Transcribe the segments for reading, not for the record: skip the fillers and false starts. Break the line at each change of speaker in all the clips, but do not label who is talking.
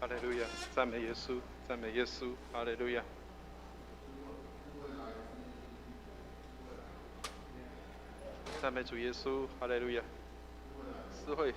利路亚，赞美耶稣，赞美耶稣，哈利路亚。赞美主耶稣，哈利路亚。诗会。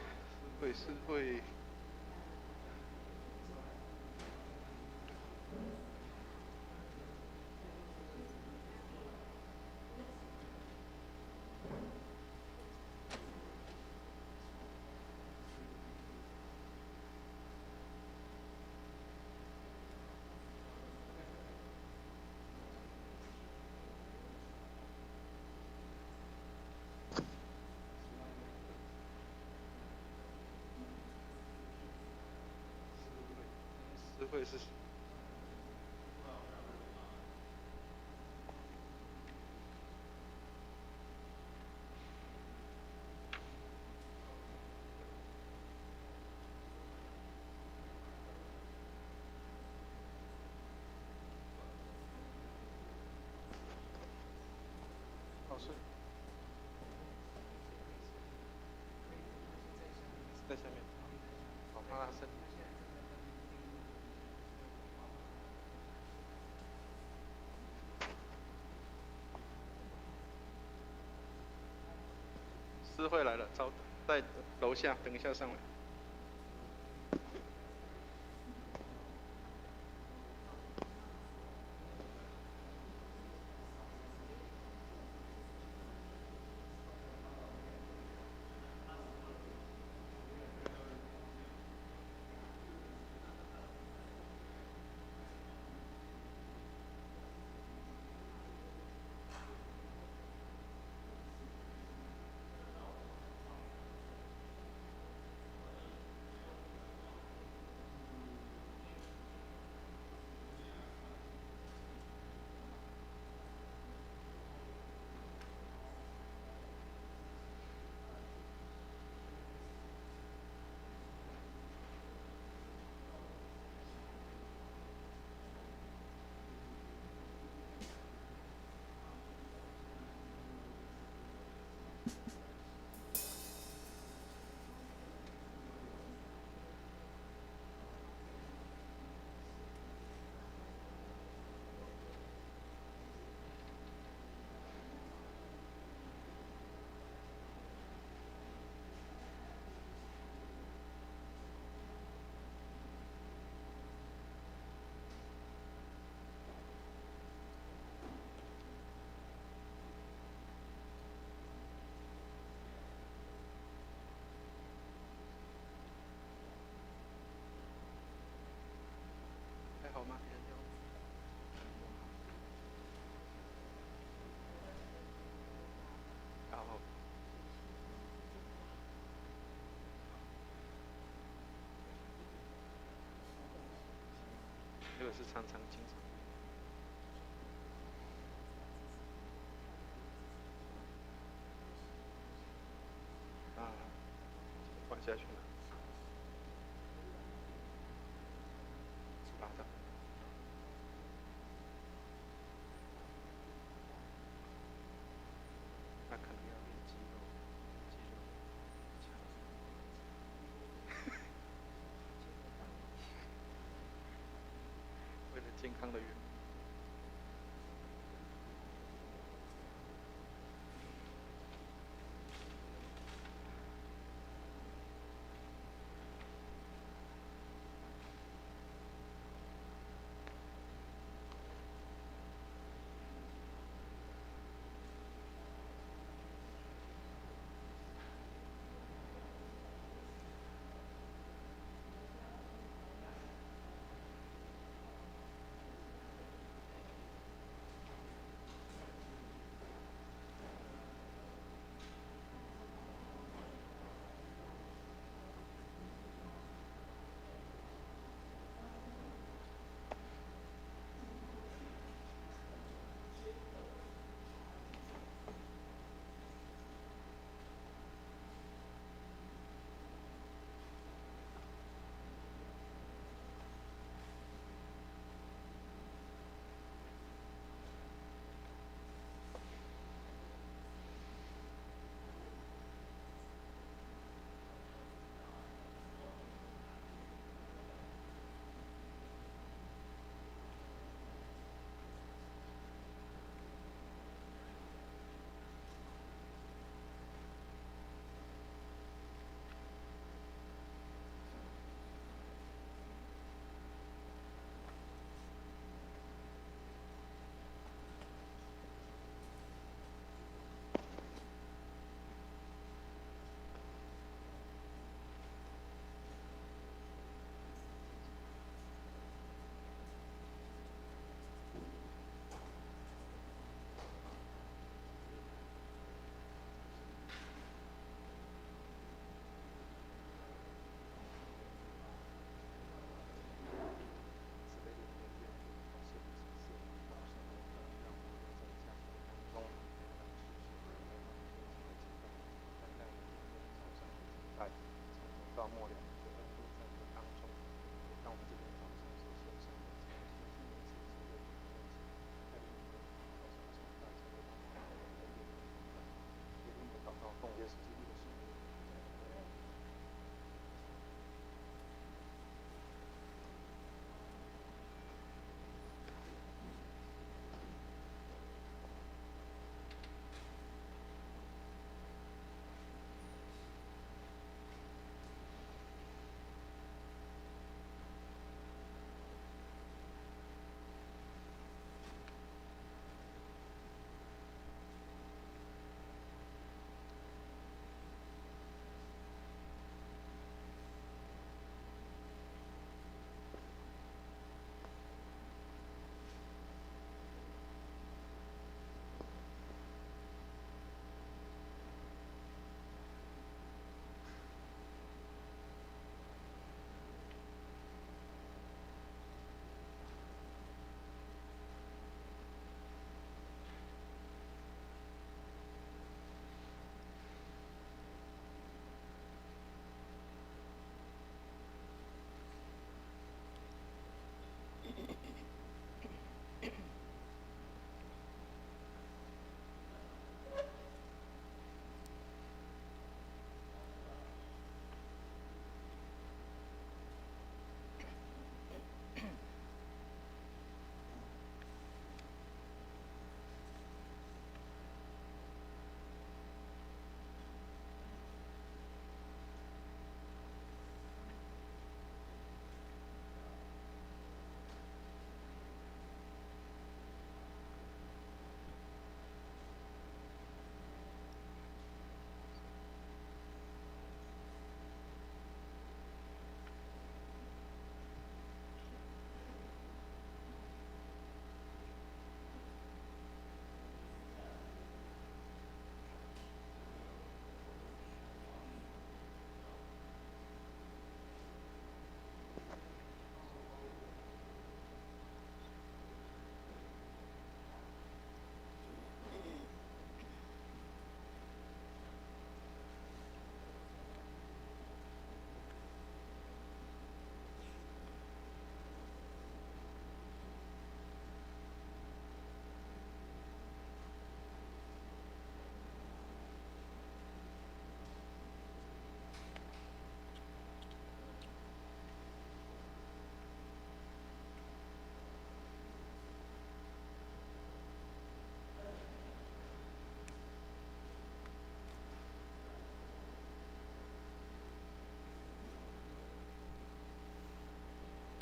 诗会是。好是。在下面。好，让他升。诗会来了，在楼下，等一下上来。还好吗？然后。这个是常常经常。啊，换下去了。拉的。那可能要练肌肉强。为了健康的缘故。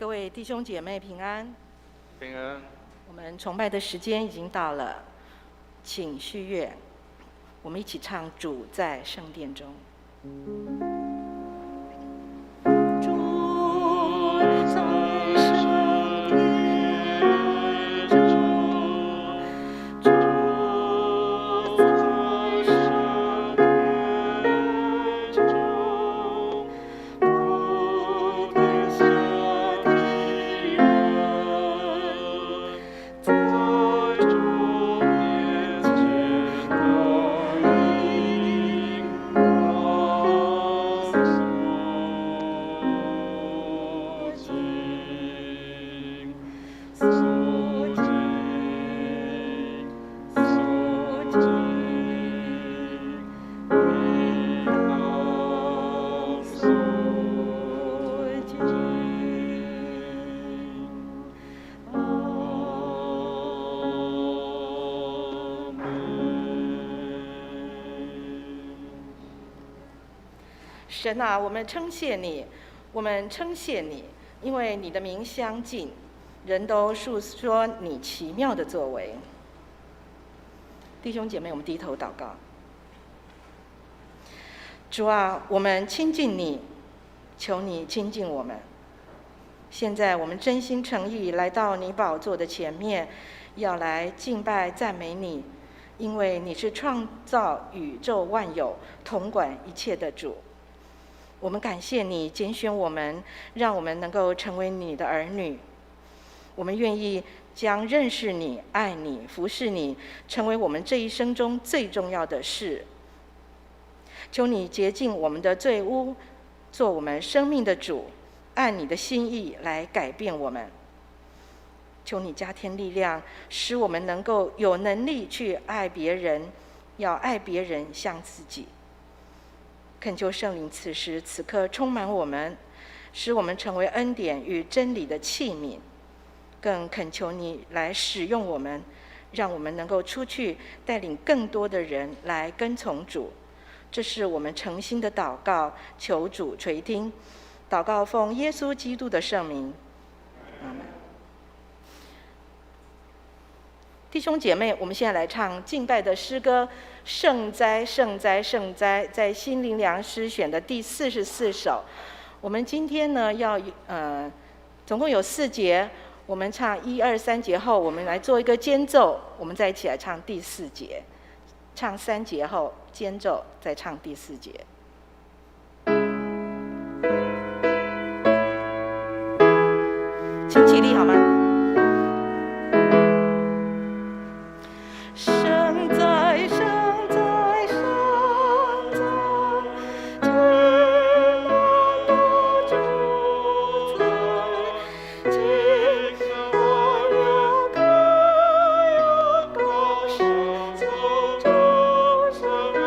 各位弟兄姐妹平安，
平安。
我们崇拜的时间已经到了，请续乐，我们一起唱《主在圣殿中》。神啊，我们称谢你，我们称谢你，因为你的名相近，人都述说你奇妙的作为。弟兄姐妹，我们低头祷告。主啊，我们亲近你，求你亲近我们。现在我们真心诚意来到你宝座的前面，要来敬拜赞美你，因为你是创造宇宙万有、统管一切的主。我们感谢你拣选我们，让我们能够成为你的儿女。我们愿意将认识你、爱你、服侍你，成为我们这一生中最重要的事。求你洁净我们的罪污，做我们生命的主，按你的心意来改变我们。求你加添力量，使我们能够有能力去爱别人，要爱别人像自己。恳求圣灵此时此刻充满我们，使我们成为恩典与真理的器皿。更恳求你来使用我们，让我们能够出去带领更多的人来跟从主。这是我们诚心的祷告，求主垂听。祷告奉耶稣基督的圣名，阿们。弟兄姐妹，我们现在来唱敬拜的诗歌《圣哉圣哉圣哉》，在心灵粮诗选的第44首。我们今天呢总共有4节，我们唱1、2、3节后，我们来做一个间奏，我们再一起来唱第4节，唱3节后间奏，再唱第4节。请起立好吗？圣哉圣哉圣哉，君王的主宰，今我要歌颂主圣恩。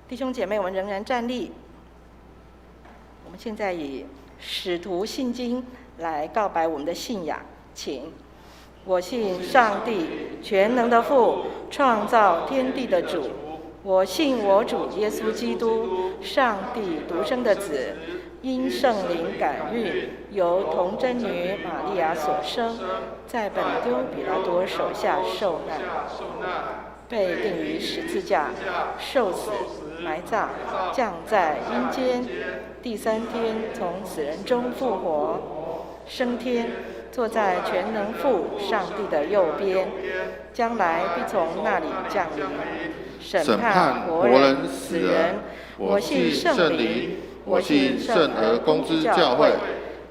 弟兄姐妹，我们仍然站立。我们现在以使徒信经来告白我们的信仰，请。我信上帝全能的父，创造天地的主。我信我主耶稣基督，上帝独生的子，因圣灵感孕，由童贞女玛利亚所生，在本丢彼拉多手下受难，被钉于十字架，受死，埋葬，降在阴间，第3天从死人中复活，升天，坐在全能父上帝的右边，将来必从那里降临，审判活人死人。我信圣灵，我信圣而公之教会，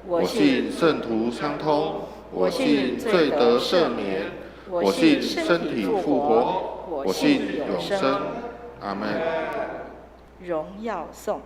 我信圣徒相通，我信罪得赦免，我信身体复活，我信永生。阿们。荣耀颂。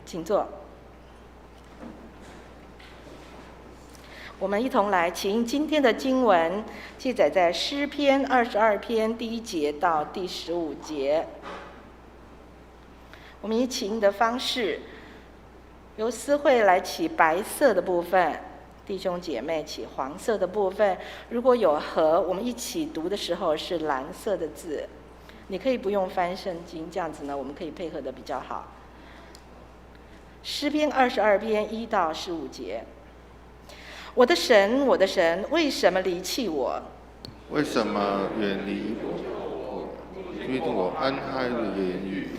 请坐。我们一同来请今天的经文，记载在诗篇22篇第1节到第15节。我们以起印的方式，由思慧来起白色的部分，弟兄姐妹起黄色的部分。如果有和，我们一起读的时候是蓝色的字。你可以不用翻圣经，这样子呢，我们可以配合的比较好。诗篇22篇1到15节。我的神，我的神，为什么离弃我？
为什么远离我？拒绝我安嗨的言语。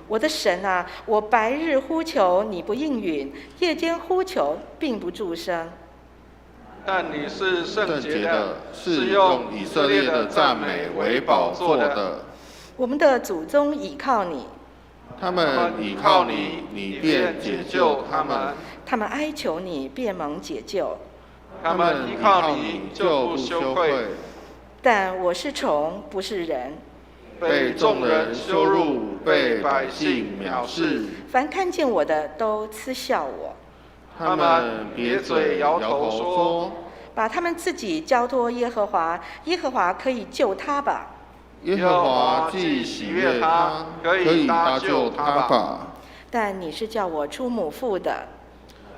我的神啊，我白日呼求你不应允，夜间呼求并不助声。
但你是圣洁的，
是用以色列的赞美为宝座的。
我们的祖宗倚靠你，
他们倚靠你，你便解救他们；
他们哀求你，便蒙解救。
他们依靠你，就不羞愧。
但我是虫，不是人，
被众人羞辱，被百姓藐视。
凡看见我的，都嗤笑我。
他们瘪嘴摇头说：
把他们自己交托耶和华，耶和华可以救他吧。
耶和华既喜悦他，可以搭救他吧。
但你是叫我出母腹的，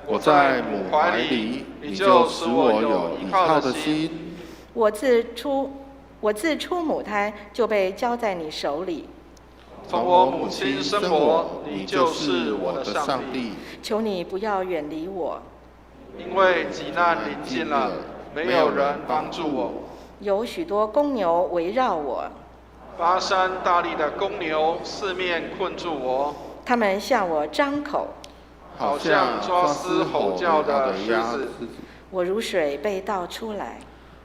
我在母怀里，你就使我有依靠的心。
我自出母胎就被交在你手里。
从我母亲生我，你就是我的上帝。
求你不要远离我，
因为急难临近了，没有人帮助我。
有许多公牛围绕我，
巴山大力的公牛四面困住我，
他们向我张口，
好像抓撕吼叫的狮子。
我如水被倒出来，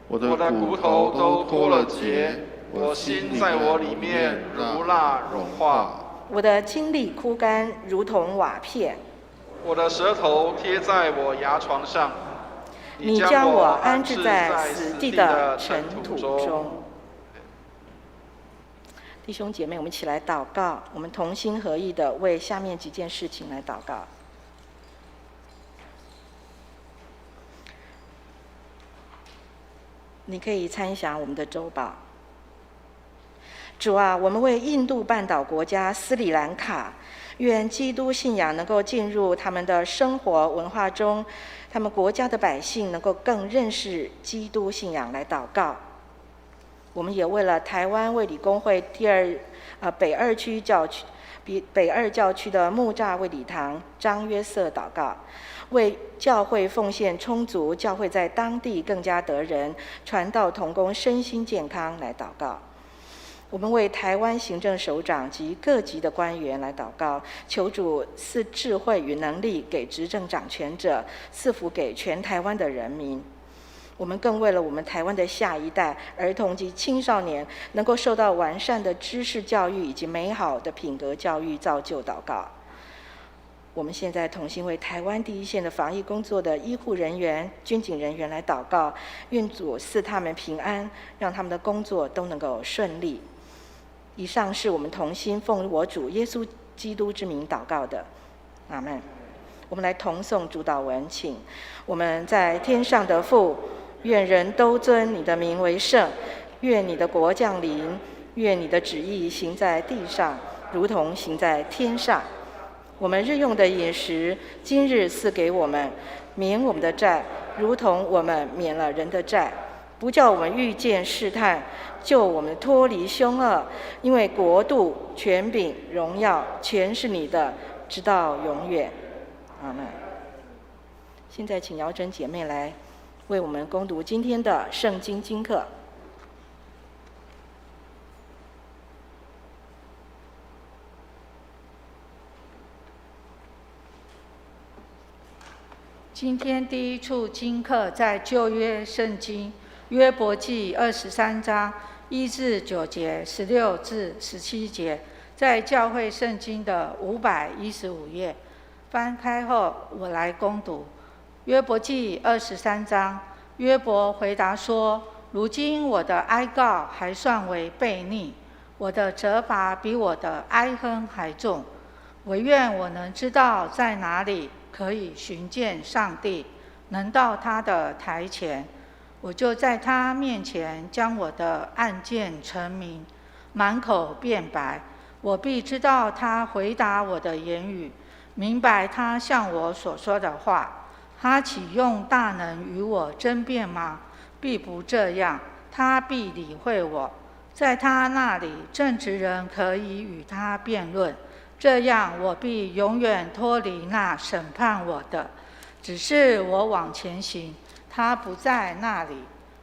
我的骨头都脱了节，
我心在我里面如蜡融化。
我的精力枯干，如同瓦片。
我的舌头贴在我牙床上，
你将我安置在死地的尘土中。弟兄姐妹，我们一起来祷告，我们同心合意的为下面几件事情来祷告。你可以参详我们的周报。主啊，我们为印度半岛国家斯里兰卡，愿基督信仰能够进入他们的生活文化中，他们国家的百姓能够更认识基督信仰来祷告。我们也为了台湾卫理公会北二教区的木栅卫理堂张约瑟祷告，为教会奉献充足，教会在当地更加得人，传道同工身心健康来祷告。我们为台湾行政首长及各级的官员来祷告，求主赐智慧与能力给执政掌权者，赐福给全台湾的人民。我们更为了我们台湾的下一代儿童及青少年能够受到完善的知识教育以及美好的品格教育造就祷告。我们现在同心为台湾第一线的防疫工作的医护人员、军警人员来祷告，愿主赐他们平安，让他们的工作都能够顺利。以上是我们同心奉我主耶稣基督之名祷告的，阿们。我们来同诵主祷文，请我们在天上的父，愿人都尊你的名为圣，愿你的国降临，愿你的旨意行在地上，如同行在天上。我们日用的饮食，今日赐给我们，免我们的债，如同我们免了人的债，不叫我们遇见试探，救我们脱离凶恶。因为国度、权柄、荣耀，全是你的，直到永远。阿们。现在请瑶珍姐妹来为我们攻读今天的圣经经课。
今天第一处经课在旧约圣经约伯记23章1至9节、16至17节，在教会圣经的515页。翻开后，我来攻读约伯记23章。约伯回答说：“如今我的哀告还算为悖逆，我的责罚比我的哀哼还重。唯愿我能知道在哪里可以寻见上帝，能到他的台前，我就在他面前将我的案件陈明，满口辩白。我必知道他回答我的言语，明白他向我所说的话。他岂用大能与我争辩吗？必不这样，他必理会我。在他那里，正直人可以与他辩论，这样我必永远脱离那审判我的。只是我往前行，他不在那里；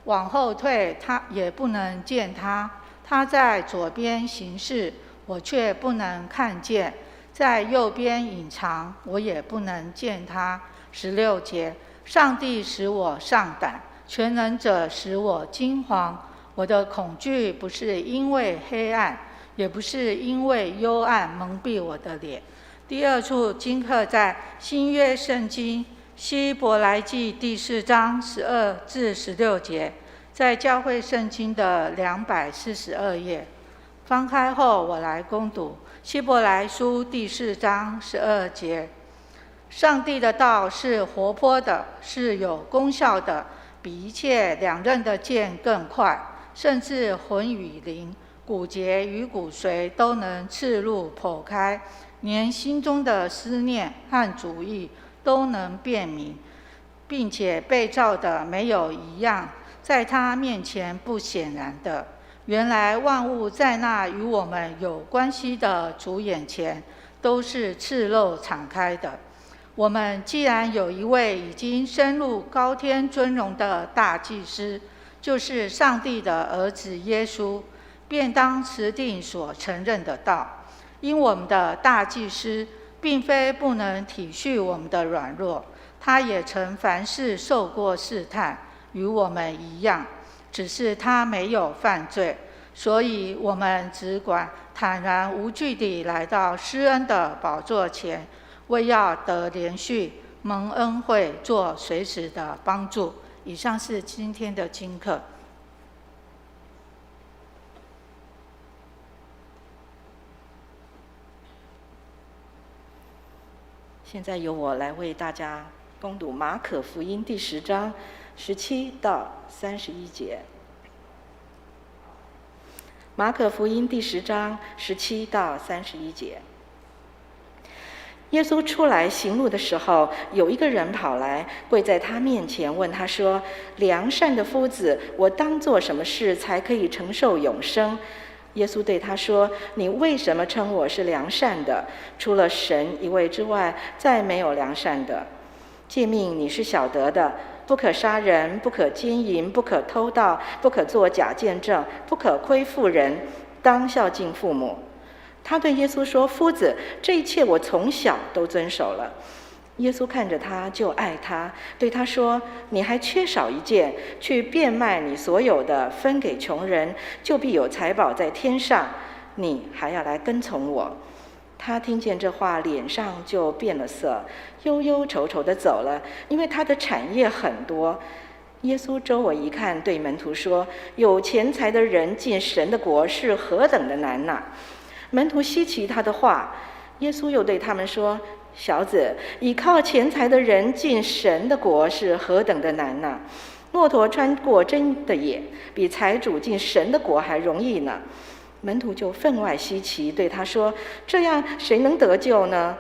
往后退，他也不能见他。他在左边行事，我却不能看见；在右边隐藏，我也不能见他。16节，上帝使我上胆，全能者使我惊惶。我的恐惧不是因为黑暗，也不是因为幽暗蒙蔽我的脸。第二处经课在新约圣经希伯来记第4章12至16节，在教会圣经的242页。翻开后，我来攻读希伯来书第4章12节。上帝的道是活泼的，是有功效的，比一切两刃的剑更快，甚至魂与灵、骨节与骨髓都能刺入剖开，连心中的思念和主意都能辨明，并且被造的没有一样在他面前不显然的。原来万物在那与我们有关系的主眼前都是赤露敞开的。我们既然有一位已经升入高天尊荣的大祭司，就是上帝的儿子耶稣，便当持定所承认的道。因我们的大祭司并非不能体恤我们的软弱，他也曾凡事受过试探，与我们一样，只是他没有犯罪。所以我们只管坦然无惧地来到施恩的宝座前，为要得连续蒙恩惠，做随时的帮助。以上是今天的经课。
现在由我来为大家攻读马可福音第10章17到31节。马可福音第10章17到31节。耶稣出来行路的时候，有一个人跑来，跪在他面前，问他说：“良善的夫子，我当做什么事才可以承受永生？”耶稣对他说：“你为什么称我是良善的？除了神一位之外，再没有良善的。诫命你是晓得的，不可杀人，不可奸淫，不可偷盗，不可作假见证，不可亏负人，当孝敬父母。他对耶稣说：夫子，这一切我从小都遵守了。耶稣看着他就爱他，对他说：你还缺少一件，去变卖你所有的，分给穷人，就必有财宝在天上，你还要来跟从我。他听见这话，脸上就变了色，忧忧愁愁地走了，因为他的产业很多。耶稣周围一看，对门徒说：有钱财的人进神的国是何等的难呐！门徒稀奇他的话。耶稣又对他们说：小子，倚靠钱财的人进神的国是何等的难呐！骆驼穿过针的眼，比财主进神的国还容易呢。门徒就分外稀奇，对他说：这样谁能得救呢？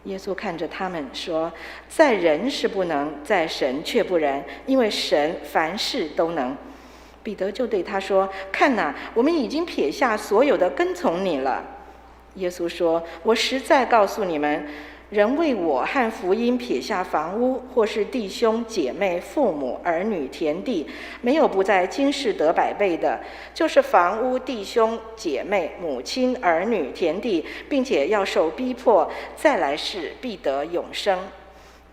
耶稣看着他们说：在人是不能，在神却不然，因为神凡事都能。彼得就对他说：看哪，我们已经撇下所有的跟从你了。耶稣说：我实在告诉你们，人为我和福音撇下房屋，或是弟兄姐妹、父母儿女、田地，没有不在今世得100倍的，就是房屋、弟兄姐妹、母亲儿女、田地，并且要受逼迫，再来世必得永生。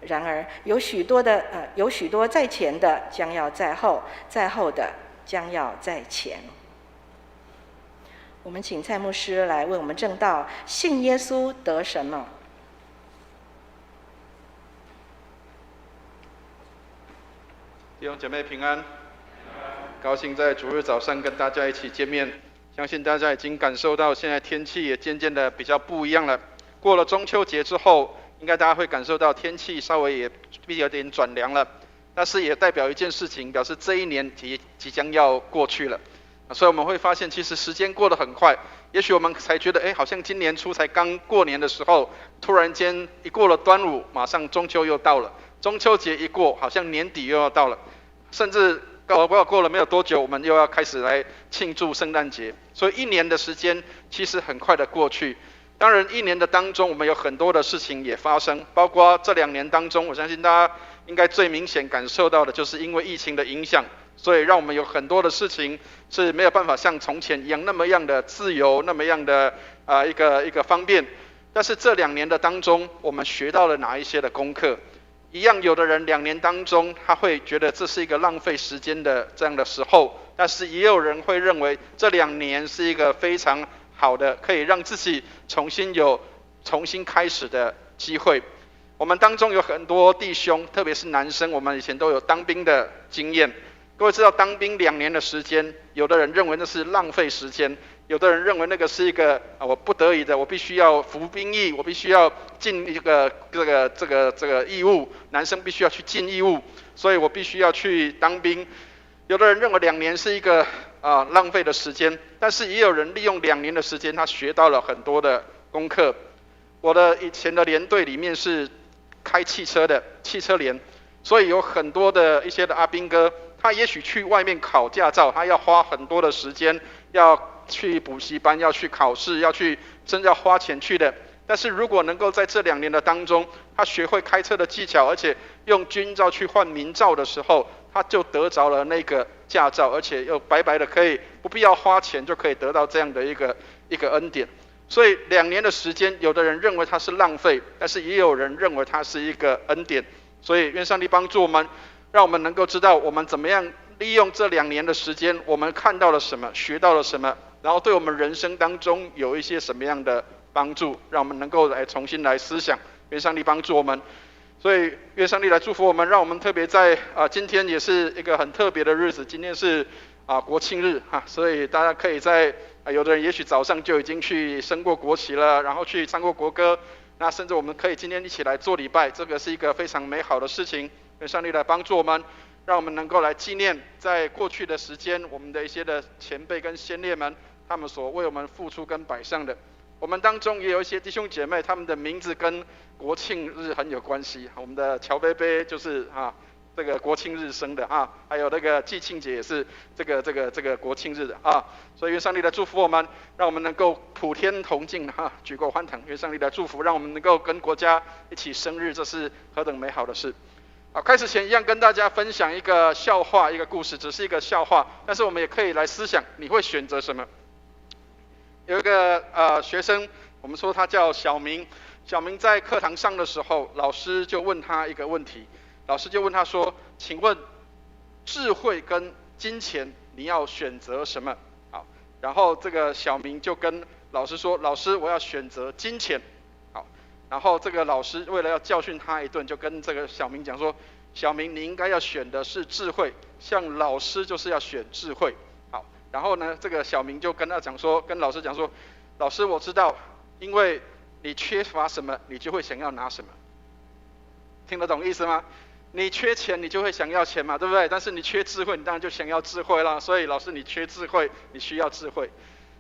然而有许多在前的将要在后，在后的将要在前。我们请蔡牧师来为我们证道：信耶稣得什么？
弟兄姐妹平安，高兴在主日早上跟大家一起见面。相信大家已经感受到，现在天气也渐渐的比较不一样了。过了中秋节之后，应该大家会感受到天气稍微也有点转凉了。但是也代表一件事情，表示这一年即将要过去了。所以我们会发现，其实时间过得很快。也许我们才觉得，好像今年初才刚过年的时候，突然间一过了端午，马上中秋又到了。中秋节一过，好像年底又要到了，甚至我不知道过了没有多久，我们又要开始来庆祝圣诞节。所以一年的时间其实很快的过去。当然，一年的当中，我们有很多的事情也发生，包括这2年当中，我相信大家应该最明显感受到的，就是因为疫情的影响，所以让我们有很多的事情是没有办法像从前一样那么样的自由，那么样的一个方便。但是这2年的当中，我们学到了哪一些的功课？一样，有的人2年当中他会觉得这是一个浪费时间的这样的时候，但是也有人会认为这2年是一个非常好的，可以让自己重新开始的机会。我们当中有很多弟兄，特别是男生，我们以前都有当兵的经验。各位知道，当兵2年的时间，有的人认为那是浪费时间，有的人认为那个是一个我不得已的，我必须要服兵役，我必须要尽这个义务，男生必须要去尽义务，所以我必须要去当兵。有的人认为2年是一个浪费的时间，但是也有人利用2年的时间，他学到了很多的功课。我的以前的连队里面是开汽车的汽车连，所以有很多的一些的阿兵哥，他也许去外面考驾照，他要花很多的时间，要去补习班，要去考试，真要花钱去的。但是如果能够在这2年的当中，他学会开车的技巧，而且用军照去换民照的时候，他就得着了那个驾照，而且又白白的可以不必要花钱就可以得到这样的一个恩典。所以2年的时间，有的人认为它是浪费，但是也有人认为它是一个恩典。所以愿上帝帮助我们，让我们能够知道我们怎么样利用这2年的时间，我们看到了什么，学到了什么，然后对我们人生当中有一些什么样的帮助，让我们能够来重新来思想。愿上帝帮助我们。所以愿上帝来祝福我们，让我们特别在今天也是一个很特别的日子，今天是国庆日所以大家可以在有的人也许早上就已经去升过国旗了，然后去唱过国歌，那甚至我们可以今天一起来做礼拜，这个是一个非常美好的事情。愿上帝来帮助我们，让我们能够来纪念在过去的时间我们的一些的前辈跟先烈们，他们所为我们付出跟摆上的。我们当中也有一些弟兄姐妹，他们的名字跟国庆日很有关系。我们的乔贝贝就是这个国庆日生的还有那个季庆节也是这个国庆日的所以愿上帝来祝福我们，让我们能够普天同庆举国欢腾。愿上帝来祝福，让我们能够跟国家一起生日，这是何等美好的事。开始前一样跟大家分享一个笑话，一个故事，只是一个笑话，但是我们也可以来思想，你会选择什么？有一个学生，我们说他叫小明。小明在课堂上的时候，老师就问他一个问题，老师就问他说：“请问智慧跟金钱，你要选择什么？”好，然后这个小明就跟老师说：“老师，我要选择金钱。”好，然后这个老师为了要教训他一顿，就跟这个小明讲说：“小明，你应该要选的是智慧，像老师就是要选智慧。”好，然后呢，这个小明就跟老师讲说：“老师，我知道，因为你缺乏什么，你就会想要拿什么。”听得懂意思吗？你缺钱，你就会想要钱嘛，对不对？但是你缺智慧，你当然就想要智慧啦。所以老师，你缺智慧，你需要智慧。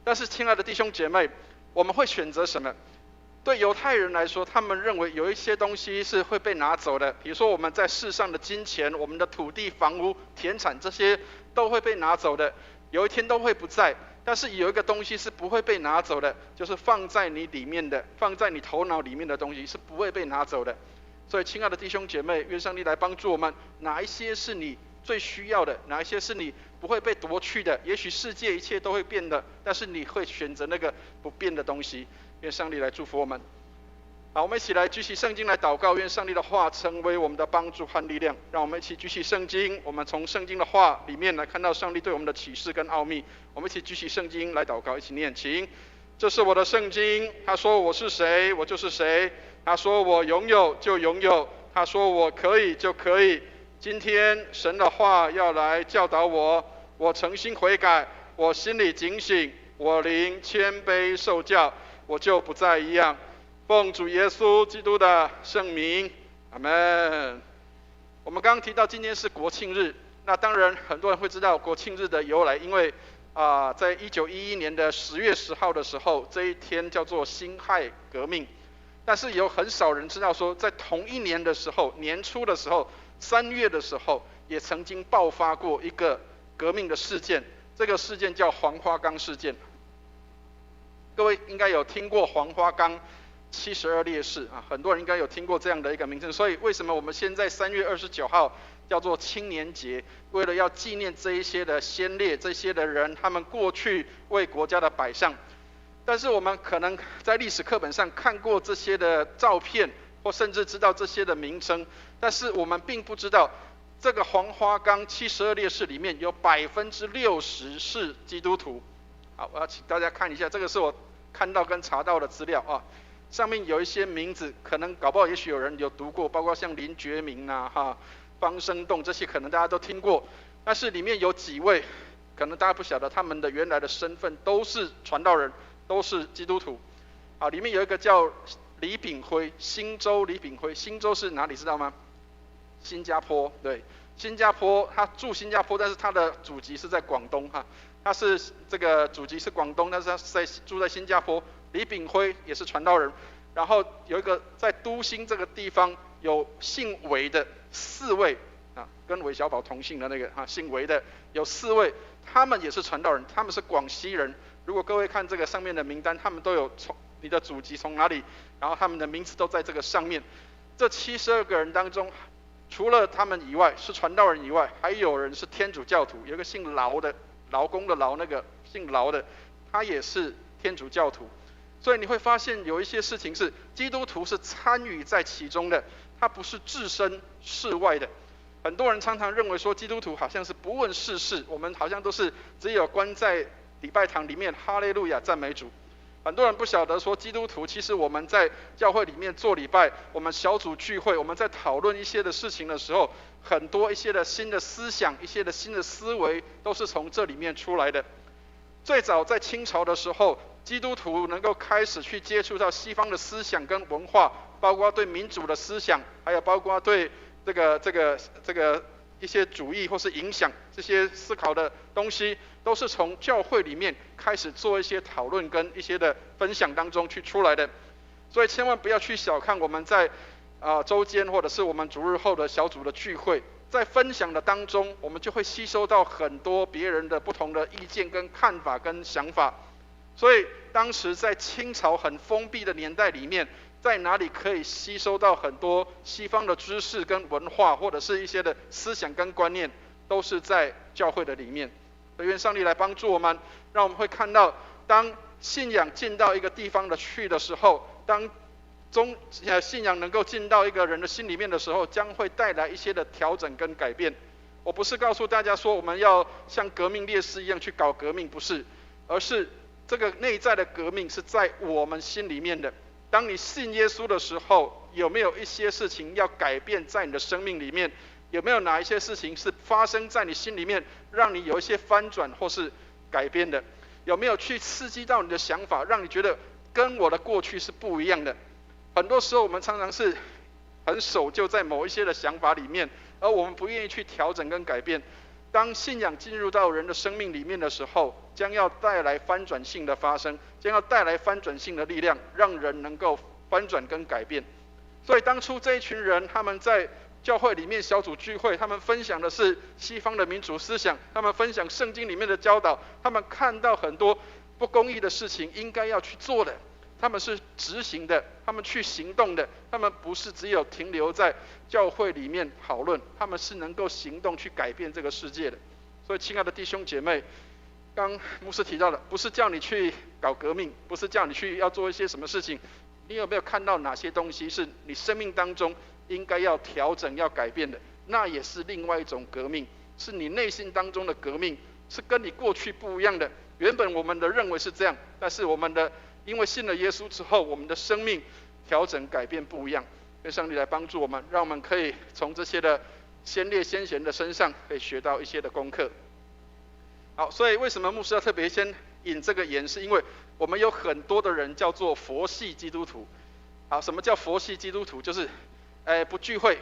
但是亲爱的弟兄姐妹，我们会选择什么？对犹太人来说，他们认为有一些东西是会被拿走的，比如说我们在世上的金钱、我们的土地、房屋、田产，这些都会被拿走的，有一天都会不在。但是有一个东西是不会被拿走的，就是放在你里面的，放在你头脑里面的东西是不会被拿走的。所以亲爱的弟兄姐妹，愿上帝来帮助我们，哪一些是你最需要的，哪一些是你不会被夺去的。也许世界一切都会变的，但是你会选择那个不变的东西。愿上帝来祝福我们。好，我们一起来举起圣经来祷告，愿上帝的话成为我们的帮助和力量。让我们一起举起圣经，我们从圣经的话里面来看到上帝对我们的启示跟奥秘。我们一起举起圣经来祷告，一起念，请。这是我的圣经，他说我是谁，我就是谁。他说我拥有就拥有，他说我可以就可以。今天神的话要来教导我，我诚心悔改，我心里警醒，我灵谦卑受教，我就不再一样。奉主耶稣基督的圣名，阿们。我们刚刚提到今天是国庆日，那当然很多人会知道国庆日的由来，因为在1911年的10月10号的时候，这一天叫做辛亥革命。但是有很少人知道说，在同一年的时候，年初的时候，3月的时候，也曾经爆发过一个革命的事件，这个事件叫黄花岗事件。各位应该有听过黄花岗72烈士啊，很多人应该有听过这样的一个名称。所以为什么我们现在3月29号叫做青年节？为了要纪念这一些的先烈，这些的人，他们过去为国家的摆上。但是我们可能在历史课本上看过这些的照片，或甚至知道这些的名称，但是我们并不知道这个黄花岗72烈士里面有60%是基督徒。好，我要请大家看一下，这个是我看到跟查到的资料啊。上面有一些名字，可能搞不好也许有人有读过，包括像林觉民啊、方生栋这些，可能大家都听过。但是里面有几位，可能大家不晓得他们的原来的身份都是传道人，都是基督徒。好，里面有一个叫李炳辉，新州李炳辉，新州是哪里知道吗？新加坡，对，新加坡，他住新加坡，但是他的祖籍是在广东哈，他是这个祖籍是广东，但是他住在新加坡。李炳辉也是传道人，然后有一个在都兴这个地方有姓韦的4位啊，跟韦小宝同姓的那个姓韦的有4位，他们也是传道人，他们是广西人。如果各位看这个上面的名单，他们都有从你的祖籍从哪里，然后他们的名字都在这个上面。这72个人当中，除了他们以外是传道人以外，还有人是天主教徒，有一个姓劳的，劳工的劳，那个姓劳的，他也是天主教徒。所以你会发现有一些事情是基督徒是参与在其中的，他不是置身事外的。很多人常常认为说基督徒好像是不问世事，我们好像都是只有关在礼拜堂里面哈利路亚赞美主。很多人不晓得说基督徒其实我们在教会里面做礼拜，我们小组聚会，我们在讨论一些的事情的时候，很多一些的新的思想，一些的新的思维都是从这里面出来的。最早在清朝的时候，基督徒能够开始去接触到西方的思想跟文化，包括对民主的思想，还有包括对这个一些主义或是影响这些思考的东西，都是从教会里面开始做一些讨论跟一些的分享当中去出来的。所以千万不要去小看我们在周间或者是我们主日后的小组的聚会，在分享的当中，我们就会吸收到很多别人的不同的意见跟看法跟想法。所以当时在清朝很封闭的年代里面，在哪里可以吸收到很多西方的知识跟文化，或者是一些的思想跟观念，都是在教会的里面。愿上帝来帮助我们，让我们会看到，当信仰进到一个地方的去的时候，当信仰能够进到一个人的心里面的时候，将会带来一些的调整跟改变。我不是告诉大家说我们要像革命烈士一样去搞革命，不是，而是这个内在的革命是在我们心里面的。当你信耶稣的时候，有没有一些事情要改变在你的生命里面？有没有哪一些事情是发生在你心里面，让你有一些翻转或是改变的？有没有去刺激到你的想法，让你觉得跟我的过去是不一样的？很多时候我们常常是很守旧在某一些的想法里面，而我们不愿意去调整跟改变。当信仰进入到人的生命里面的时候，将要带来翻转性的发生，将要带来翻转性的力量，让人能够翻转跟改变。所以当初这一群人，他们在教会里面小组聚会，他们分享的是西方的民主思想，他们分享圣经里面的教导，他们看到很多不公义的事情应该要去做的，他们是执行的，他们去行动的，他们不是只有停留在教会里面讨论，他们是能够行动去改变这个世界的。所以亲爱的弟兄姐妹，刚牧师提到的，不是叫你去搞革命，不是叫你去要做一些什么事情，你有没有看到哪些东西是你生命当中应该要调整要改变的？那也是另外一种革命，是你内心当中的革命，是跟你过去不一样的。原本我们的认为是这样，但是因为信了耶稣之后，我们的生命调整改变不一样。愿上帝来帮助我们，让我们可以从这些的先烈先贤的身上可以学到一些的功课。好，所以为什么牧师要特别先引这个言，是因为我们有很多的人叫做佛系基督徒。好，什么叫佛系基督徒？就是不聚会，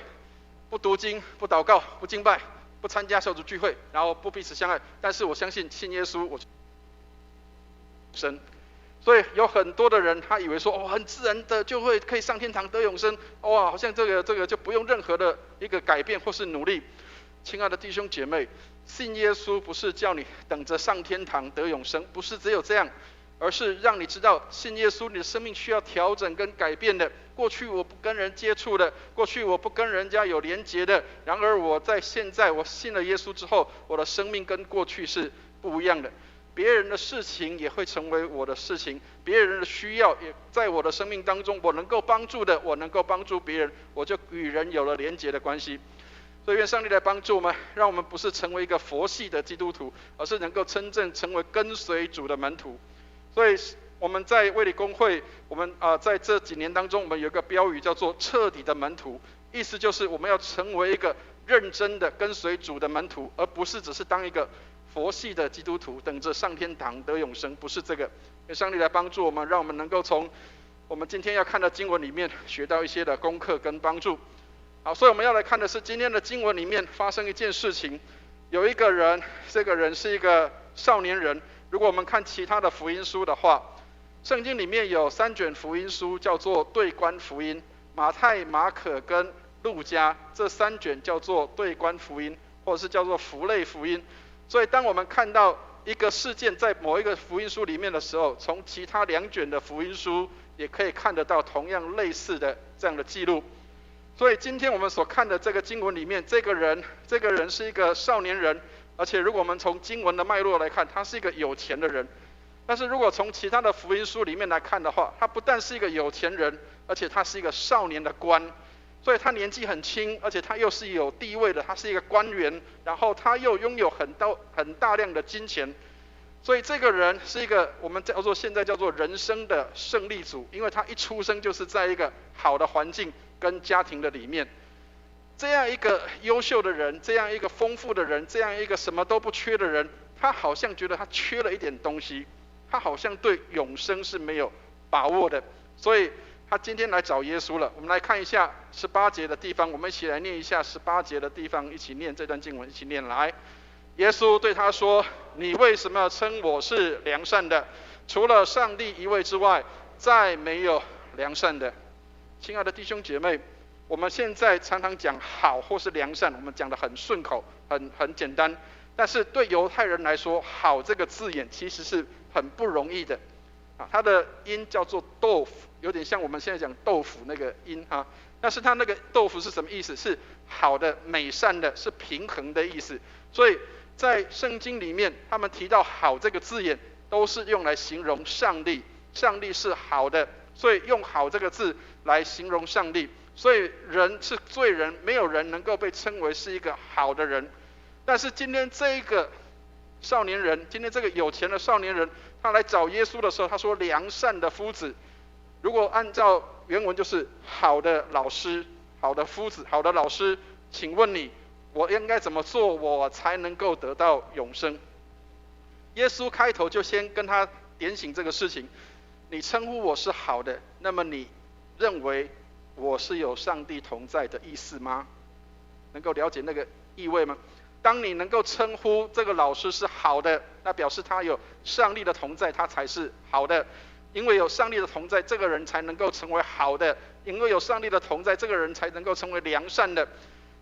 不读经，不祷告，不敬拜，不参加小组聚会，然后不彼此相爱。但是我相信信耶稣，我神。所以有很多的人，他以为说很自然的就会可以上天堂得永生，哇，好像这个就不用任何的一个改变或是努力。亲爱的弟兄姐妹，信耶稣不是叫你等着上天堂得永生，不是只有这样，而是让你知道信耶稣，你的生命需要调整跟改变的。过去我不跟人接触的，过去我不跟人家有连结的，然而我在现在我信了耶稣之后，我的生命跟过去是不一样的。别人的事情也会成为我的事情，别人的需要也在我的生命当中，我能够帮助的，我能够帮助别人，我就与人有了连结的关系。所以愿上帝来帮助我们，让我们不是成为一个佛系的基督徒，而是能够真正成为跟随主的门徒。所以我们在卫理公会，我们在这几年当中，我们有一个标语叫做彻底的门徒，意思就是我们要成为一个认真的跟随主的门徒，而不是只是当一个佛系的基督徒，等着上天堂得永生，不是这个。愿上帝来帮助我们，让我们能够从我们今天要看的经文里面学到一些的功课跟帮助。好，所以我们要来看的是今天的经文里面发生一件事情，有一个人，这个人是一个少年人。如果我们看其他的福音书的话，圣经里面有3卷福音书叫做对观福音，马太、马可跟路加这3卷叫做对观福音，或者是叫做福类福音。所以当我们看到一个事件在某一个福音书里面的时候，从其他2卷的福音书也可以看得到同样类似的这样的记录。所以今天我们所看的这个经文里面，这个人是一个少年人，而且如果我们从经文的脉络来看，他是一个有钱的人。但是如果从其他的福音书里面来看的话，他不但是一个有钱人，而且他是一个少年的官。所以他年纪很轻，而且他又是有地位的，他是一个官员，然后他又拥有很大量的金钱。所以这个人是一个我们现在叫做人生的胜利组，因为他一出生就是在一个好的环境跟家庭的里面。这样一个优秀的人，这样一个丰富的人，这样一个什么都不缺的人，他好像觉得他缺了一点东西，他好像对永生是没有把握的，所以他今天来找耶稣了。我们来看一下18节的地方，我们一起来念一下18节的地方，一起念这段经文，一起念来。耶稣对他说：“你为什么称我是良善的？除了上帝一位之外，再没有良善的。”亲爱的弟兄姐妹，我们现在常常讲好或是良善，我们讲得很顺口，很简单。但是对犹太人来说，好这个字眼其实是很不容易的。它的音叫做豆腐，有点像我们现在讲豆腐那个音啊。但是它那个豆腐是什么意思？是好的、美善的，是平衡的意思。所以在圣经里面，他们提到好这个字眼，都是用来形容上帝，上帝是好的，所以用好这个字来形容上帝。所以人是罪人，没有人能够被称为是一个好的人。但是今天这一个少年人，今天这个有钱的少年人，他来找耶稣的时候，他说良善的夫子。如果按照原文就是好的老师，好的夫子，好的老师，请问你，我应该怎么做，我才能够得到永生？耶稣开头就先跟他点醒这个事情：你称呼我是好的，那么你认为我是有上帝同在的意思吗？能够了解那个意味吗？当你能够称呼这个老师是好的，那表示他有上帝的同在，他才是好的。因为有上帝的同在，这个人才能够成为好的；因为有上帝的同在，这个人才能够成为良善的。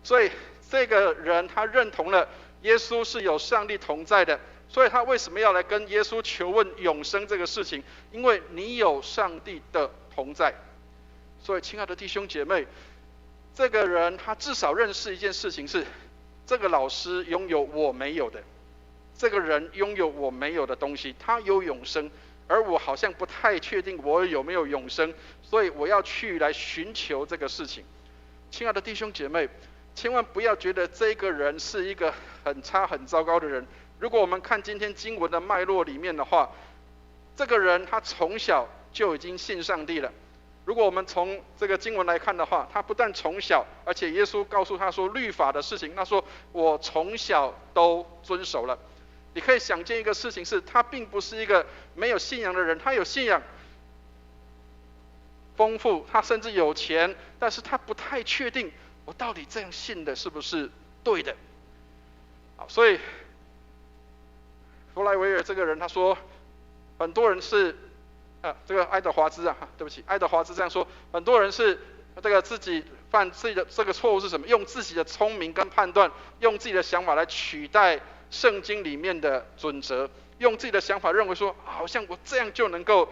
所以这个人他认同了耶稣是有上帝同在的，所以他为什么要来跟耶稣求问永生这个事情？因为你有上帝的同在。所以亲爱的弟兄姐妹，这个人他至少认识一件事情是，这个老师拥有我没有的，这个人拥有我没有的东西，他有永生，而我好像不太确定我有没有永生，所以我要去来寻求这个事情。亲爱的弟兄姐妹，千万不要觉得这个人是一个很差很糟糕的人。如果我们看今天经文的脉络里面的话，这个人他从小就已经信上帝了。如果我们从这个经文来看的话，他不但从小，而且耶稣告诉他说律法的事情，他说我从小都遵守了。你可以想见一个事情是，他并不是一个没有信仰的人，他有信仰丰富，他甚至有钱，但是他不太确定我到底这样信的是不是对的。好，所以弗莱维尔这个人他说，很多人是这个爱德华兹对不起，爱德华兹这样说，很多人是这个自己犯自己的这个错误是什么？用自己的聪明跟判断，用自己的想法来取代圣经里面的准则，用自己的想法认为说，好像我这样就能够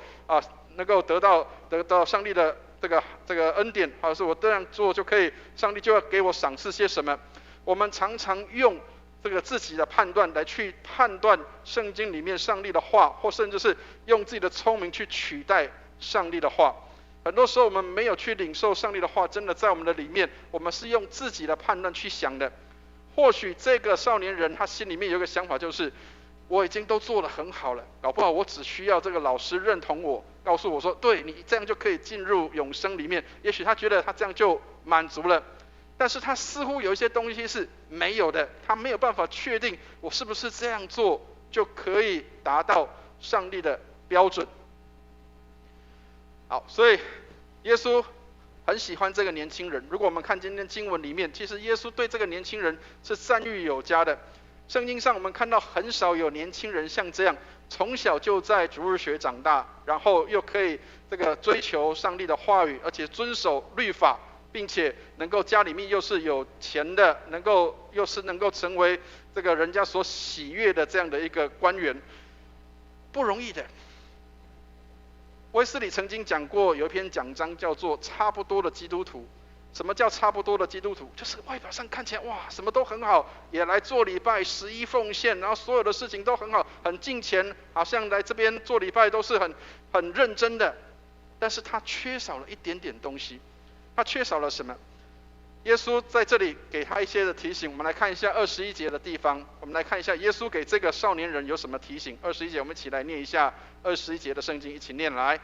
能够得到上帝的这个恩典，或者是我这样做就可以，上帝就要给我赏赐些什么？我们常常用这个自己的判断来去判断圣经里面上帝的话，或甚至是用自己的聪明去取代上帝的话。很多时候我们没有去领受上帝的话，真的在我们的里面，我们是用自己的判断去想的。或许这个少年人他心里面有一个想法，就是我已经都做得很好了，搞不好我只需要这个老师认同我，告诉我说，对，你这样就可以进入永生里面。也许他觉得他这样就满足了，但是他似乎有一些东西是没有的，他没有办法确定我是不是这样做就可以达到上帝的标准。好，所以耶稣很喜欢这个年轻人。如果我们看今天经文里面，其实耶稣对这个年轻人是赞誉有加的。圣经上我们看到很少有年轻人像这样，从小就在主日学长大，然后又可以这个追求上帝的话语，而且遵守律法，并且能够家里面又是有钱的，又是能够成为这个人家所喜悦的这样的一个官员，不容易的。威斯理曾经讲过，有一篇讲章叫做差不多的基督徒。什么叫差不多的基督徒？就是外表上看起来哇什么都很好，也来做礼拜，11奉献，然后所有的事情都很好，很敬虔，好像来这边做礼拜都是很认真的，但是他缺少了一点点东西。他缺少了什么？耶稣在这里给他一些的提醒。我们来看一下21节的地方，我们来看一下耶稣给这个少年人有什么提醒。21节我们一起来念一下21节的圣经，一起念来。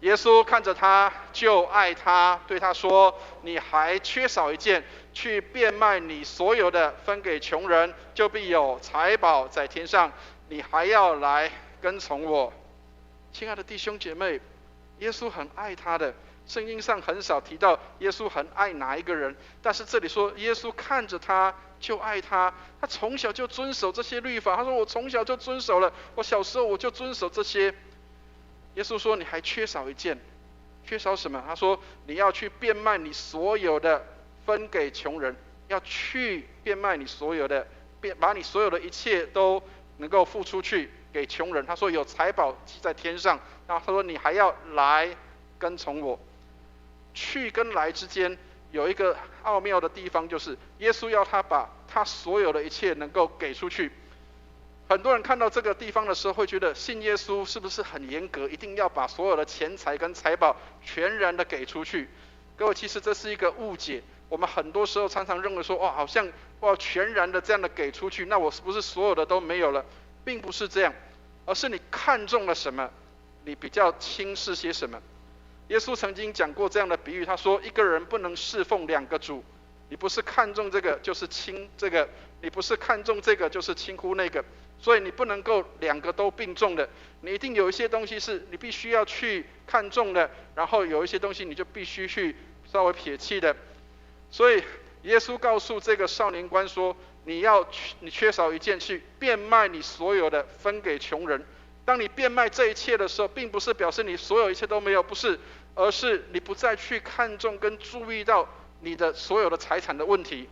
耶稣看着他就爱他，对他说，你还缺少一件，去变卖你所有的，分给穷人，就必有财宝在天上，你还要来跟从我。亲爱的弟兄姐妹，耶稣很爱他的。圣经上很少提到耶稣很爱哪一个人，但是这里说耶稣看着他就爱他，他从小就遵守这些律法。他说我从小就遵守了，我小时候我就遵守这些。耶稣说你还缺少一件，缺少什么？他说你要去变卖你所有的，分给穷人，要去变卖你所有的，把你所有的一切都能够付出去给穷人。他说有财宝积在天上，然后他说你还要来跟从我。去跟来之间有一个奥妙的地方，就是耶稣要他把他所有的一切能够给出去。很多人看到这个地方的时候，会觉得信耶稣是不是很严格，一定要把所有的钱财跟财宝全然的给出去？各位，其实这是一个误解。我们很多时候常常认为说，哇，好像我要全然的这样的给出去，那我是不是所有的都没有了？并不是这样，而是你看中了什么，你比较轻视些什么。耶稣曾经讲过这样的比喻，他说一个人不能侍奉两个主，你不是看重这个就是轻这个，你不是看重这个就是轻忽那个，所以你不能够两个都并重的，你一定有一些东西是你必须要去看重的，然后有一些东西你就必须去稍微撇弃的。所以耶稣告诉这个少年官说，你缺少一件，去变卖你所有的，分给穷人。当你变卖这一切的时候，并不是表示你所有一切都没有，不是，而是你不再去看重跟注意到你的所有的财产的问题，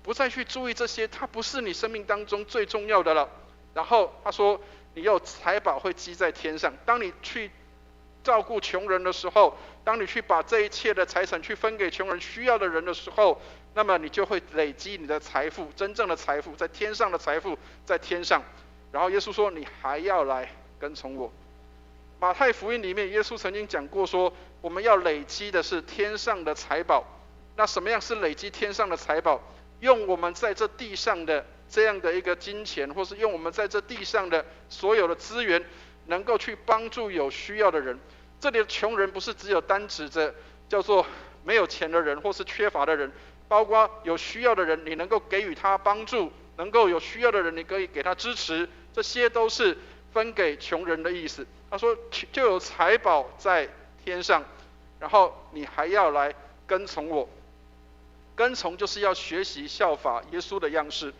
不再去注意这些，它不是你生命当中最重要的了。然后他说，你有财宝会积在天上。当你去照顾穷人的时候，当你去把这一切的财产去分给穷人需要的人的时候，那么你就会累积你的财富，真正的财富，在天上的财富，在天上。然后耶稣说，你还要来跟从我。马太福音里面，耶稣曾经讲过说，我们要累积的是天上的财宝。那什么样是累积天上的财宝？用我们在这地上的这样的一个金钱，或是用我们在这地上的所有的资源，能够去帮助有需要的人。这里的穷人不是只有单指着叫做没有钱的人或是缺乏的人，包括有需要的人，你能够给予他帮助，能够有需要的人你可以给他支持，这些都是分给穷人的意思。他说就有财宝在天上，然后你还要来跟从我。跟从就是要学习效法耶稣的样式。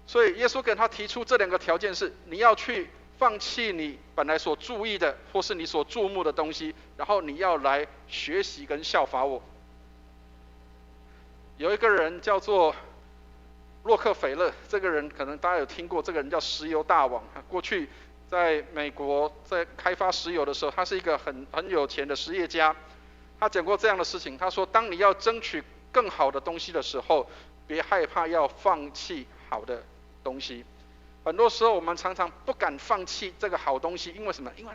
所以耶稣给他提出这两个条件是，你要去放弃你本来所注意的或是你所注目的东西，然后你要来学习跟效法我。有一个人叫做洛克菲勒，这个人可能大家有听过，这个人叫石油大王。过去在美国在开发石油的时候，他是一个很有钱的实业家。他讲过这样的事情，他说，当你要争取更好的东西的时候，别害怕要放弃好的东西。很多时候我们常常不敢放弃这个好东西，因为什么？因为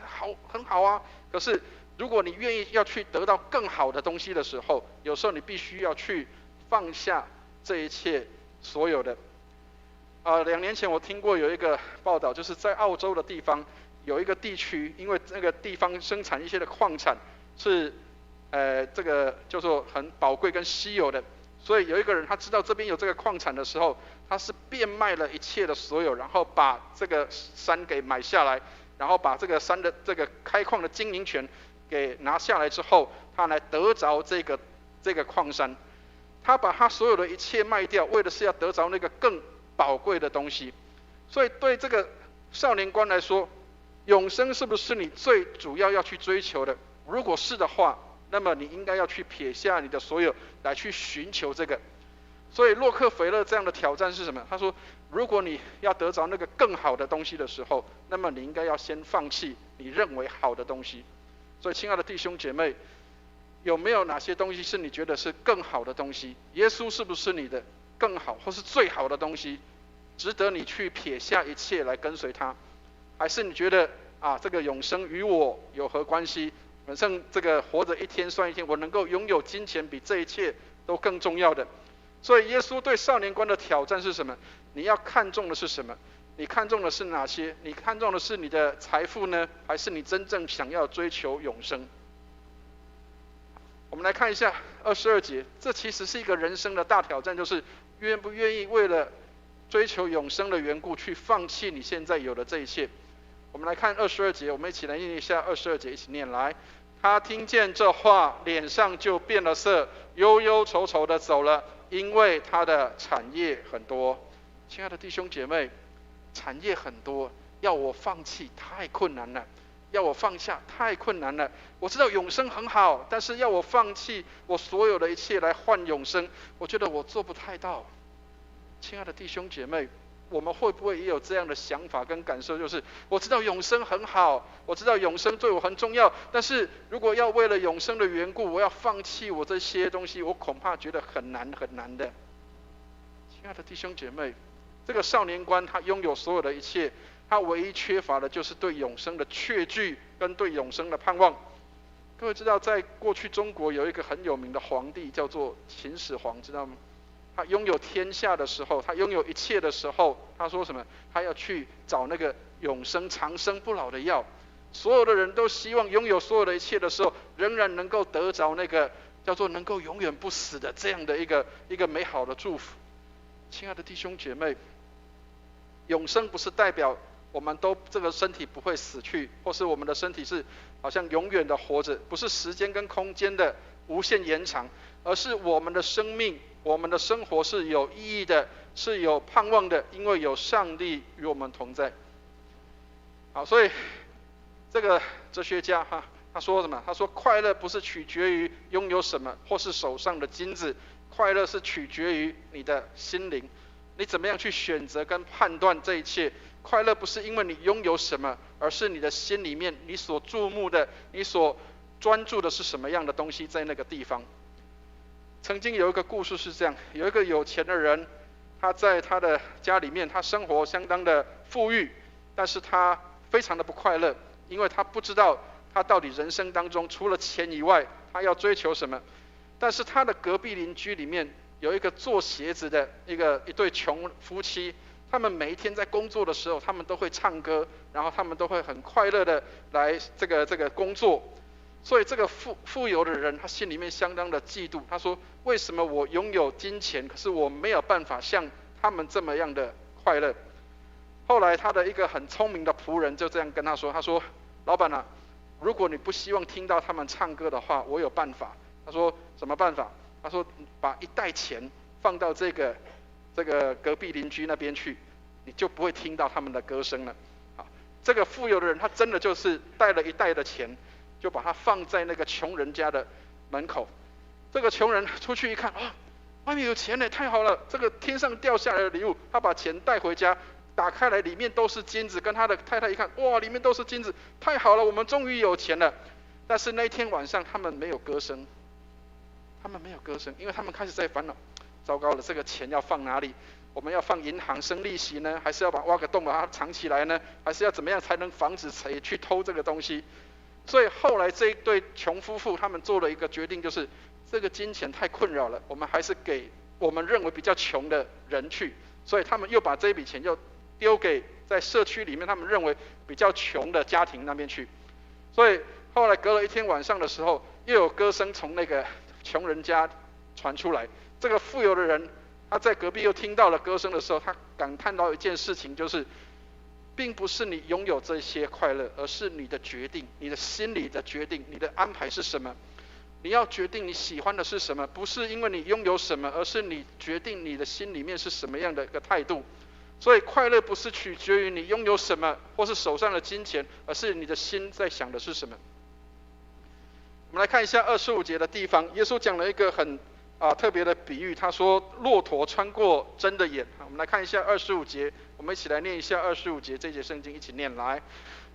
很好啊。可是如果你愿意要去得到更好的东西的时候，有时候你必须要去放下这一切所有的。2年前我听过有一个报道，就是在澳洲的地方有一个地区，因为那个地方生产一些的矿产是这个叫做很宝贵跟稀有的，所以有一个人他知道这边有这个矿产的时候，他是变卖了一切的所有，然后把这个山给买下来，然后把这个山的这个开矿的经营权给拿下来之后，他来得着这个矿山。他把他所有的一切卖掉，为的是要得着那个更宝贵的东西。所以对这个少年官来说，永生是不是你最主要要去追求的？如果是的话，那么你应该要去撇下你的所有，来去寻求这个。所以洛克菲勒这样的挑战是什么？他说，如果你要得着那个更好的东西的时候，那么你应该要先放弃你认为好的东西。所以亲爱的弟兄姐妹，有没有哪些东西是你觉得是更好的东西？耶稣是不是你的更好或是最好的东西，值得你去撇下一切来跟随他？还是你觉得这个永生与我有何关系？反正这个活着一天算一天，我能够拥有金钱比这一切都更重要的。所以耶稣对少年官的挑战是什么？你要看重的是什么？你看重的是哪些？你看重的是你的财富呢，还是你真正想要追求永生？我们来看一下22节，这其实是一个人生的大挑战，就是愿不愿意为了追求永生的缘故去放弃你现在有的这一切。我们来看22节，我们一起来念一下22节，一起念来。他听见这话，脸上就变了色，忧忧愁愁的走了，因为他的产业很多。亲爱的弟兄姐妹，产业很多，要我放弃太困难了，要我放下太困难了。我知道永生很好，但是要我放弃我所有的一切来换永生，我觉得我做不太到。亲爱的弟兄姐妹，我们会不会也有这样的想法跟感受？就是我知道永生很好，我知道永生对我很重要，但是如果要为了永生的缘故，我要放弃我这些东西，我恐怕觉得很难很难的。亲爱的弟兄姐妹，这个少年官他拥有所有的一切，他唯一缺乏的就是对永生的确据跟对永生的盼望。各位知道，在过去中国有一个很有名的皇帝叫做秦始皇，知道吗？他拥有天下的时候，他拥有一切的时候，他说什么？他要去找那个永生长生不老的药。所有的人都希望拥有所有的一切的时候，仍然能够得着那个叫做能够永远不死的这样的一个美好的祝福。亲爱的弟兄姐妹，永生不是代表我们都这个身体不会死去，或是我们的身体是好像永远的活着，不是时间跟空间的无限延长，而是我们的生命，我们的生活是有意义的，是有盼望的，因为有上帝与我们同在。好，所以这个哲学家他说什么？他说快乐不是取决于拥有什么，或是手上的金子，快乐是取决于你的心灵，你怎么样去选择跟判断这一切。快乐不是因为你拥有什么，而是你的心里面你所注目的，你所专注的是什么样的东西在那个地方。曾经有一个故事是这样，有一个有钱的人，他在他的家里面，他生活相当的富裕，但是他非常的不快乐，因为他不知道他到底人生当中除了钱以外，他要追求什么。但是他的隔壁邻居里面有一个做鞋子的一对穷夫妻，他们每一天在工作的时候，他们都会唱歌，然后他们都会很快乐的来这个工作。所以这个富有的人，他心里面相当的嫉妒。他说：为什么我拥有金钱，可是我没有办法像他们这么样的快乐？后来他的一个很聪明的仆人就这样跟他说：他说，老板啊，如果你不希望听到他们唱歌的话，我有办法。他说什么办法？他说把一袋钱放到这个隔壁邻居那边去，你就不会听到他们的歌声了。好，这个富有的人他真的就是带了一袋的钱，就把它放在那个穷人家的门口。这个穷人出去一看，外面有钱呢，太好了！这个天上掉下来的礼物，他把钱带回家，打开来里面都是金子，跟他的太太一看，哇，里面都是金子，太好了，我们终于有钱了。但是那天晚上他们没有歌声，因为他们开始在烦恼，糟糕了，这个钱要放哪里？我们要放银行生利息呢，还是要挖个洞把它藏起来呢？还是要怎么样才能防止谁去偷这个东西？所以后来这一对穷夫妇他们做了一个决定，就是这个金钱太困扰了，我们还是给我们认为比较穷的人去。所以他们又把这笔钱又丢给在社区里面他们认为比较穷的家庭那边去。所以后来隔了一天晚上的时候，又有歌声从那个穷人家传出来。这个富有的人他在隔壁又听到了歌声的时候，他感叹到一件事情，就是并不是你拥有这些快乐，而是你的决定，你的心里的决定，你的安排是什么。你要决定你喜欢的是什么，不是因为你拥有什么，而是你决定你的心里面是什么样的一个态度。所以快乐不是取决于你拥有什么，或是手上的金钱，而是你的心在想的是什么。我们来看一下25节的地方，耶稣讲了一个很特别的比喻，他说骆驼穿过针的眼。我们来看一下25节，我们一起来念一下25节这节圣经，一起念来。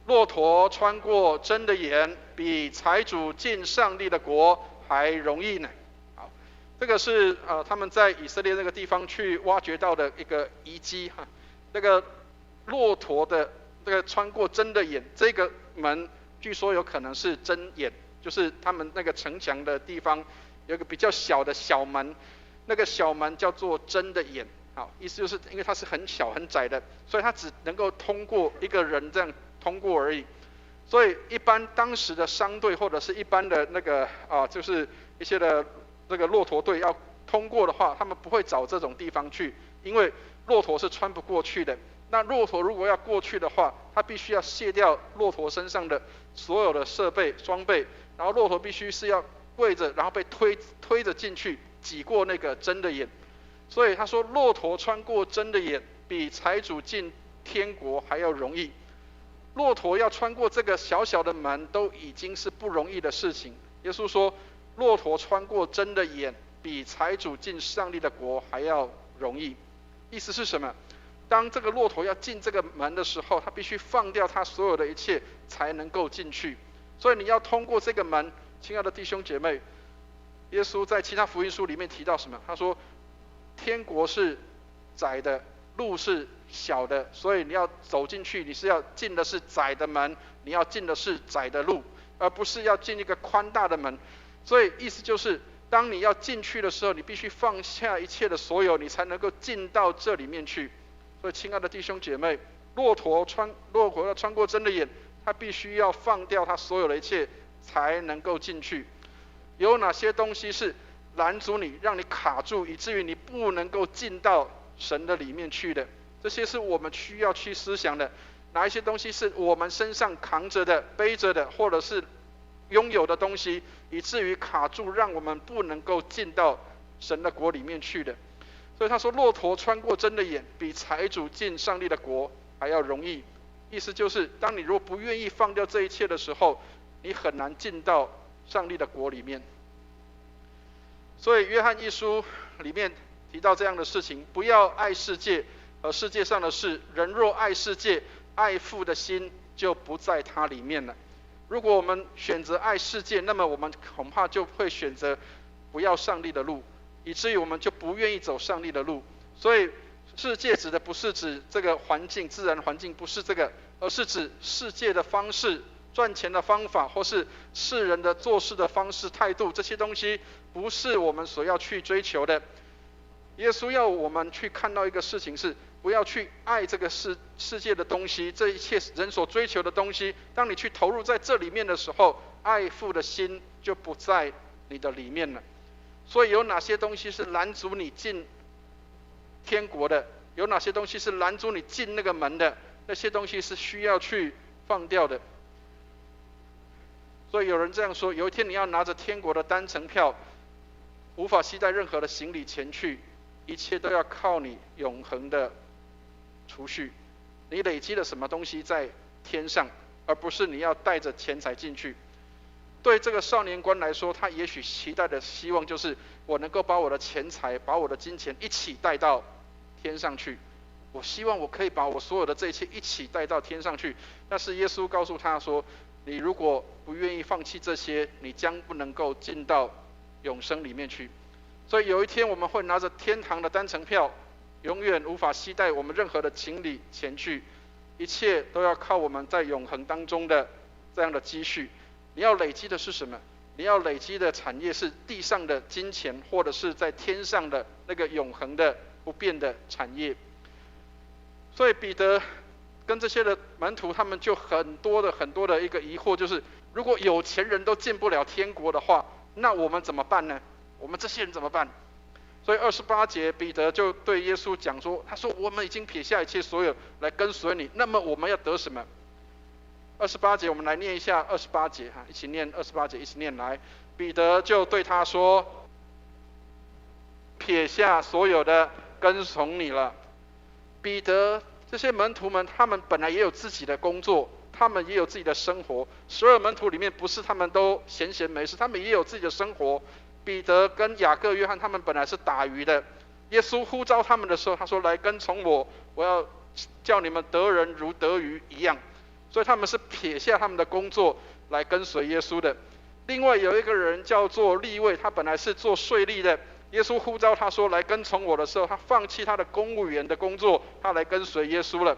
骆驼穿过针的眼，比财主进上帝的国还容易呢。好，这个是他们在以色列那个地方去挖掘到的一个遗迹哈。那个骆驼的这个穿过针的眼，这个门据说有可能是针眼，就是他们那个城墙的地方有一个比较小的小门，那个小门叫做针的眼。好，意思就是因为它是很小很窄的，所以它只能够通过一个人这样通过而已。所以一般当时的商队或者是一般的那个就是一些的这个骆驼队要通过的话，他们不会找这种地方去，因为骆驼是穿不过去的。那骆驼如果要过去的话，它必须要卸掉骆驼身上的所有的设备装备，然后骆驼必须是要跪着，然后被推着进去，挤过那个针的眼。所以他说，骆驼穿过针的眼，比财主进天国还要容易。骆驼要穿过这个小小的门，都已经是不容易的事情。耶稣说，骆驼穿过针的眼，比财主进上帝的国还要容易。意思是什么？当这个骆驼要进这个门的时候，他必须放掉他所有的一切，才能够进去。所以你要通过这个门，亲爱的弟兄姐妹，耶稣在其他福音书里面提到什么？他说，天国是窄的，路是小的，所以你要走进去，你是要进的是窄的门，你要进的是窄的路，而不是要进一个宽大的门。所以意思就是，当你要进去的时候，你必须放下一切的所有，你才能够进到这里面去。所以亲爱的弟兄姐妹，骆驼要穿过针的眼，他必须要放掉他所有的一切，才能够进去。有哪些东西是拦阻你，让你卡住，以至于你不能够进到神的里面去的？这些是我们需要去思想的。哪一些东西是我们身上扛着的、背着的，或者是拥有的东西，以至于卡住，让我们不能够进到神的国里面去的？所以他说，骆驼穿过针的眼，比财主进上帝的国还要容易。意思就是，当你如果不愿意放掉这一切的时候，你很难进到上帝的国里面。所以约翰一书里面提到这样的事情，不要爱世界和世界上的事，人若爱世界，爱父的心就不在它里面了。如果我们选择爱世界，那么我们恐怕就会选择不要上帝的路，以至于我们就不愿意走上帝的路。所以世界指的不是指这个环境，自然环境不是这个，而是指世界的方式、赚钱的方法，或是世人的做事的方式、态度，这些东西不是我们所要去追求的。耶稣要我们去看到一个事情是，不要去爱这个世界的东西，这一切人所追求的东西。当你去投入在这里面的时候，爱父的心就不在你的里面了。所以有哪些东西是拦阻你进天国的？有哪些东西是拦阻你进那个门的？那些东西是需要去放掉的。所以有人这样说，有一天你要拿着天国的单程票，无法携带任何的行李前去，一切都要靠你永恒的储蓄。你累积了什么东西在天上，而不是你要带着钱财进去。对这个少年官来说，他也许期待的希望就是，我能够把我的钱财、把我的金钱一起带到天上去。我希望我可以把我所有的这一切一起带到天上去。但是耶稣告诉他说，你如果不愿意放弃这些，你将不能够进到永生里面去。所以有一天我们会拿着天堂的单程票，永远无法携带我们任何的行李前去，一切都要靠我们在永恒当中的这样的积蓄。你要累积的是什么？你要累积的产业是地上的金钱，或者是在天上的那个永恒的不变的产业。所以彼得跟这些的门徒，他们就很多的一个疑惑，就是如果有钱人都进不了天国的话，那我们怎么办呢？我们这些人怎么办？所以28节彼得就对耶稣讲说，他说我们已经撇下一切所有来跟随你，那么我们要得什么？28节我们来念一下28节一起念28节，一起念来。彼得就对他说，撇下所有的跟从你了。彼得这些门徒们，他们本来也有自己的工作，他们也有自己的生活。12门徒里面不是他们都闲闲没事，他们也有自己的生活。彼得跟雅各、约翰他们本来是打鱼的，耶稣呼召他们的时候，他说来跟从我，我要叫你们得人如得鱼一样。所以他们是撇下他们的工作来跟随耶稣的。另外有一个人叫做利未，他本来是做税吏的，耶稣呼召他说来跟从我的时候，他放弃他的公务员的工作，他来跟随耶稣了。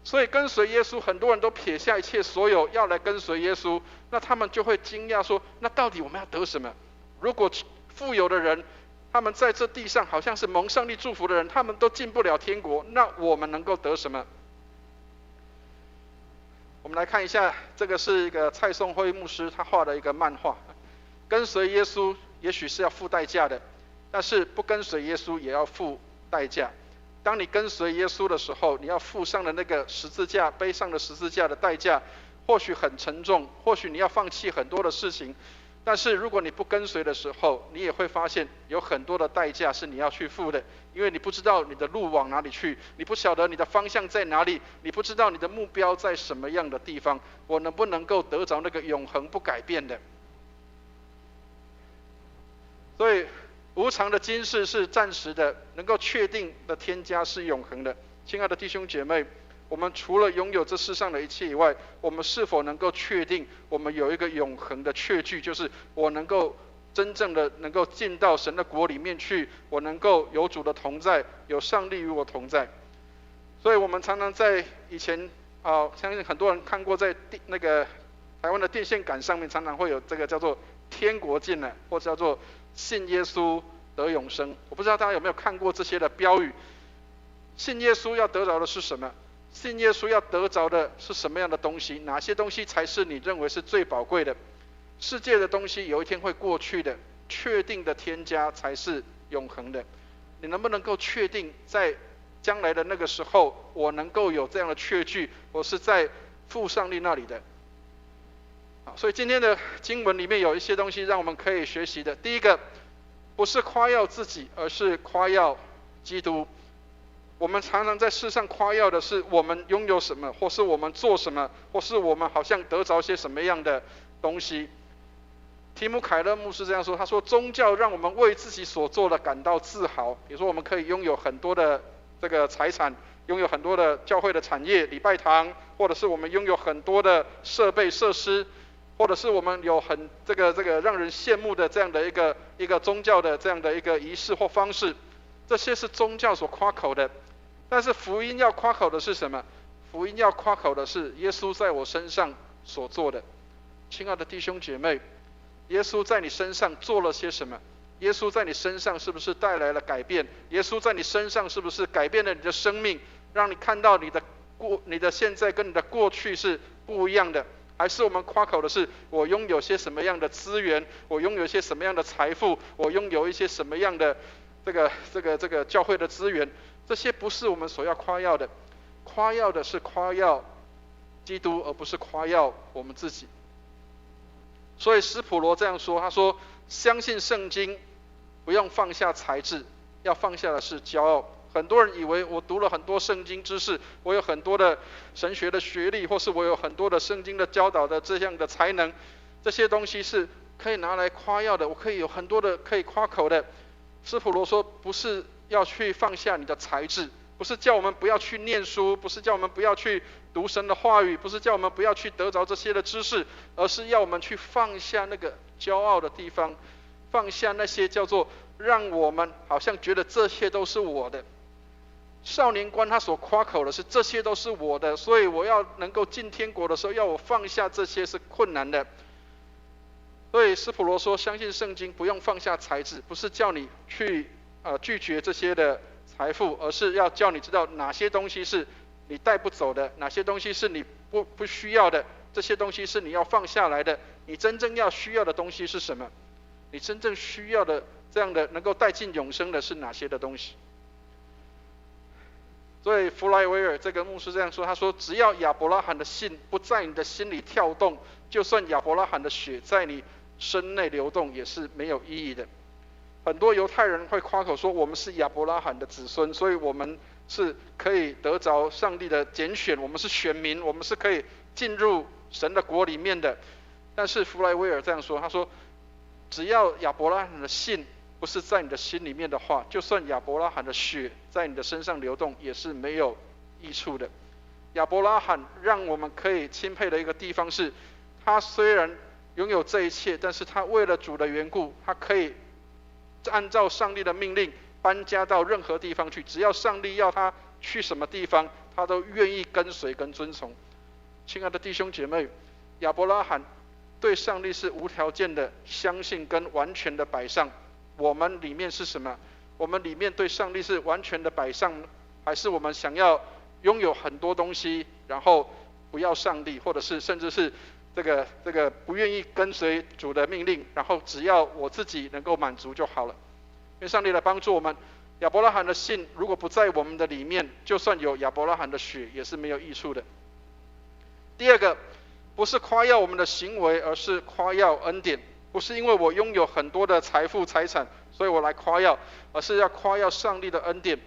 所以跟随耶稣，很多人都撇下一切所有要来跟随耶稣，那他们就会惊讶说，那到底我们要得什么？如果富有的人，他们在这地上好像是蒙上帝祝福的人，他们都进不了天国，那我们能够得什么？我们来看一下，这个是一个蔡颂辉牧师他画的一个漫画。跟随耶稣也许是要付代价的，但是不跟随耶稣也要付代价。当你跟随耶稣的时候，你要付上的那个十字架，背上的十字架的代价，或许很沉重，或许你要放弃很多的事情。但是如果你不跟随的时候，你也会发现有很多的代价是你要去付的，因为你不知道你的路往哪里去，你不晓得你的方向在哪里，你不知道你的目标在什么样的地方，我能不能够得着那个永恒不改变的？所以无常的今世是暂时的，能够确定的天家是永恒的。亲爱的弟兄姐妹，我们除了拥有这世上的一切以外，我们是否能够确定我们有一个永恒的确据，就是我能够真正的能够进到神的国里面去，我能够有主的同在，有上帝与我同在。所以我们常常在以前相信很多人看过在那个台湾的电线杆上面，常常会有这个叫做天国近了，或者叫做信耶稣得永生。我不知道大家有没有看过这些的标语。信耶稣要得着的是什么？信耶稣要得着的是什么样的东西？哪些东西才是你认为是最宝贵的？世界的东西有一天会过去的，确定的天家才是永恒的。你能不能够确定在将来的那个时候，我能够有这样的确据，我是在父上帝那里的？所以今天的经文里面有一些东西让我们可以学习的。第一个，不是夸耀自己，而是夸耀基督。我们常常在世上夸耀的是我们拥有什么，或是我们做什么，或是我们好像得着些什么样的东西。提姆凯勒牧师这样说，他说宗教让我们为自己所做的感到自豪。比如说我们可以拥有很多的这个财产，拥有很多的教会的产业、礼拜堂，或者是我们拥有很多的设备设施，或者是我们有很这个让人羡慕的这样的一个宗教的这样的一个仪式或方式，这些是宗教所夸口的。但是福音要夸口的是什么？福音要夸口的是耶稣在我身上所做的。亲爱的弟兄姐妹，耶稣在你身上做了些什么？耶稣在你身上是不是带来了改变？耶稣在你身上是不是改变了你的生命，让你看到你的现在跟你的过去是不一样的？还是我们夸口的是我拥有些什么样的资源，我拥有些什么样的财富，我拥有一些什么样的这个教会的资源？这些不是我们所要夸耀的。夸耀的是夸耀基督，而不是夸耀我们自己。所以斯普罗这样说，他说相信圣经不用放下才智，要放下的是骄傲。很多人以为我读了很多圣经知识，我有很多的神学的学历，或是我有很多的圣经的教导的这样的才能，这些东西是可以拿来夸耀的，我可以有很多的可以夸口的。斯普罗说不是要去放下你的才智，不是叫我们不要去念书，不是叫我们不要去读神的话语，不是叫我们不要去得着这些的知识，而是要我们去放下那个骄傲的地方，放下那些叫做让我们好像觉得这些都是我的。少年官他所夸口的是这些都是我的，所以我要能够进天国的时候，要我放下这些是困难的。所以斯普罗说，相信圣经不用放下才智，不是叫你去拒绝这些的财富，而是要叫你知道哪些东西是你带不走的，哪些东西是你不需要的，这些东西是你要放下来的。你真正要需要的东西是什么？你真正需要的这样的能够带进永生的是哪些的东西？所以弗莱维尔这个牧师这样说，他说只要亚伯拉罕的信不在你的心里跳动，就算亚伯拉罕的血在你身内流动也是没有意义的。很多犹太人会夸口说我们是亚伯拉罕的子孙，所以我们是可以得着上帝的拣选，我们是选民，我们是可以进入神的国里面的。但是弗莱维尔这样说，他说只要亚伯拉罕的信不是在你的心里面的话，就算亚伯拉罕的血在你的身上流动也是没有益处的。亚伯拉罕让我们可以钦佩的一个地方是，他虽然拥有这一切，但是他为了主的缘故，他可以按照上帝的命令搬家到任何地方去，只要上帝要他去什么地方，他都愿意跟随跟遵从。亲爱的弟兄姐妹，亚伯拉罕对上帝是无条件的相信跟完全的摆上。我们里面是什么？我们里面对上帝是完全的摆上，还是我们想要拥有很多东西，然后不要上帝，或者是甚至是这个不愿意跟随主的命令，然后只要我自己能够满足就好了。愿上帝来帮助我们。亚伯拉罕的信如果不在我们的里面，就算有亚伯拉罕的血也是没有益处的。第二个，不是夸耀我们的行为，而是夸耀恩典。不是因为我拥有很多的财富财产，所以我来夸耀，而是要夸耀上帝的恩典。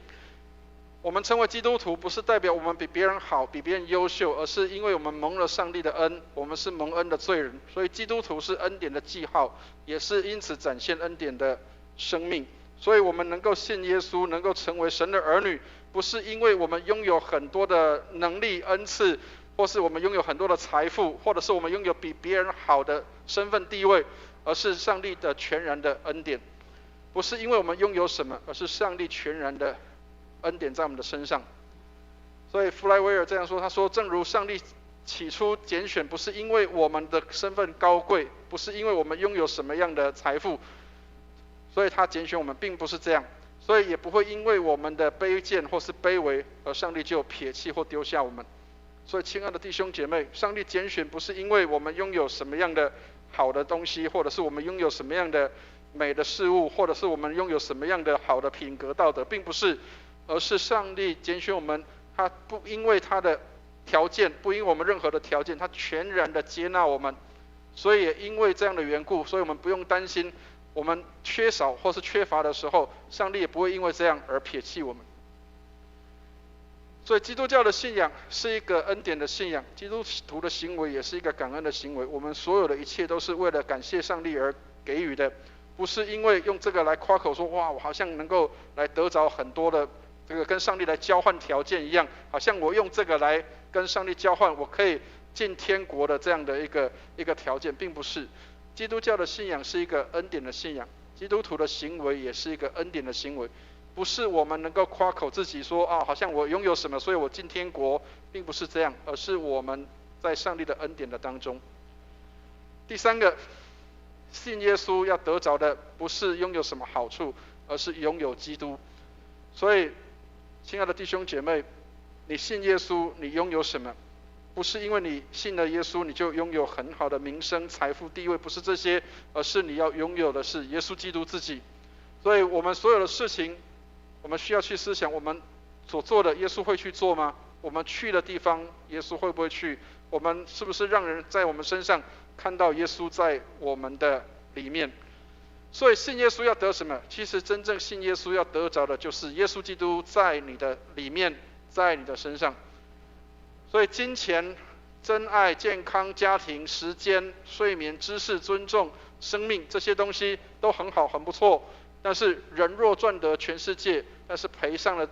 我们成为基督徒，不是代表我们比别人好，比别人优秀，而是因为我们蒙了上帝的恩，我们是蒙恩的罪人，所以基督徒是恩典的记号，也是因此展现恩典的生命。所以我们能够信耶稣，能够成为神的儿女，不是因为我们拥有很多的能力恩赐，或是我们拥有很多的财富，或者是我们拥有比别人好的身份地位，而是上帝的全然的恩典。不是因为我们拥有什么，而是上帝全然的恩典在我们的身上。所以弗莱威尔这样说，他说：“正如上帝起初拣选，不是因为我们的身份高贵，不是因为我们拥有什么样的财富，所以他拣选我们，并不是这样。所以也不会因为我们的卑贱或是卑微，而上帝就撇弃或丢下我们。所以，亲爱的弟兄姐妹，上帝拣选不是因为我们拥有什么样的好的东西，或者是我们拥有什么样的美的事物，或者是我们拥有什么样的好的品格道德，并不是，而是上帝拣选我们，他不因为他的条件，不因为我们任何的条件，他全然的接纳我们。所以也因为这样的缘故，所以我们不用担心我们缺少或是缺乏的时候，上帝也不会因为这样而撇弃我们。所以基督教的信仰是一个恩典的信仰，基督徒的行为也是一个感恩的行为。我们所有的一切都是为了感谢上帝而给予的，不是因为用这个来夸口说，哇，我好像能够来得着很多的这个跟上帝来交换条件一样，好像我用这个来跟上帝交换，我可以进天国的这样的一个条件，并不是。基督教的信仰是一个恩典的信仰，基督徒的行为也是一个恩典的行为。不是我们能够夸口自己说好像我拥有什么，所以我进天国，并不是这样，而是我们在上帝的恩典的当中。第三个，信耶稣要得着的不是拥有什么好处，而是拥有基督。所以，亲爱的弟兄姐妹，你信耶稣，你拥有什么？不是因为你信了耶稣，你就拥有很好的名声、财富、地位，不是这些，而是你要拥有的是耶稣基督自己。所以我们所有的事情，我们需要去思想，我们所做的耶稣会去做吗？我们去的地方耶稣会不会去？我们是不是让人在我们身上看到耶稣在我们的里面？所以信耶稣要得什么？其实真正信耶稣要得着的就是耶稣基督在你的里面，在你的身上。所以金钱、真爱、健康、家庭、时间、睡眠、知识、尊重、生命，这些东西都很好，很不错。但是人若赚得全世界，但是赔上了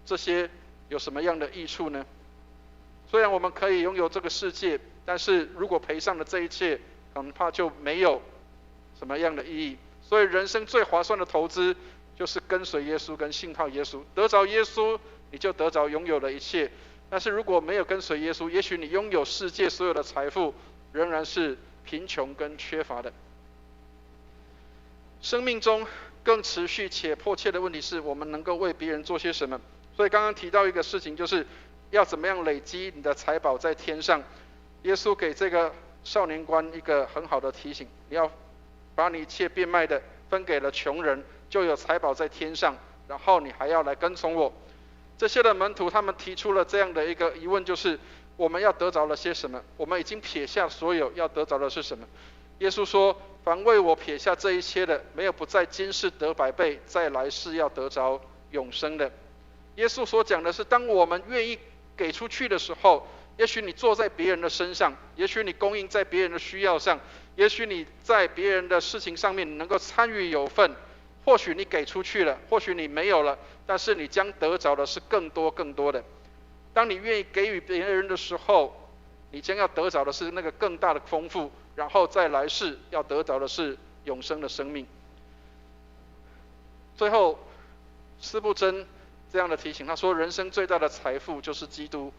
这些，有什么样的益处呢？虽然我们可以拥有这个世界，但是如果赔上了这一切，恐怕就没有什么样的意义。所以人生最划算的投资，就是跟随耶稣跟信靠耶稣。得着耶稣，你就得着拥有的一切。但是如果没有跟随耶稣，也许你拥有世界所有的财富，仍然是贫穷跟缺乏的。生命中更持续且迫切的问题是，我们能够为别人做些什么？所以刚刚提到一个事情，就是要怎么样累积你的财宝在天上。耶稣给这个少年官一个很好的提醒：你要把你一切变卖的分给了穷人，就有财宝在天上，然后你还要来跟从我。这些的门徒他们提出了这样的一个疑问，就是我们要得着了些什么？我们已经撇下所有，要得着的是什么？耶稣说：凡为我撇下这一切的，没有不在今世得100倍，在来世要得着永生的。耶稣所讲的是，当我们愿意给出去的时候，也许你坐在别人的身上，也许你供应在别人的需要上，也许你在别人的事情上面能够参与有份，或许你给出去了，或许你没有了，但是你将得着的是更多更多的。当你愿意给予别人的时候，你将要得着的是那个更大的丰富，然后在来世要得着的是永生的生命。最后，司布真这样的提醒，他说：人生最大的财富就是基督，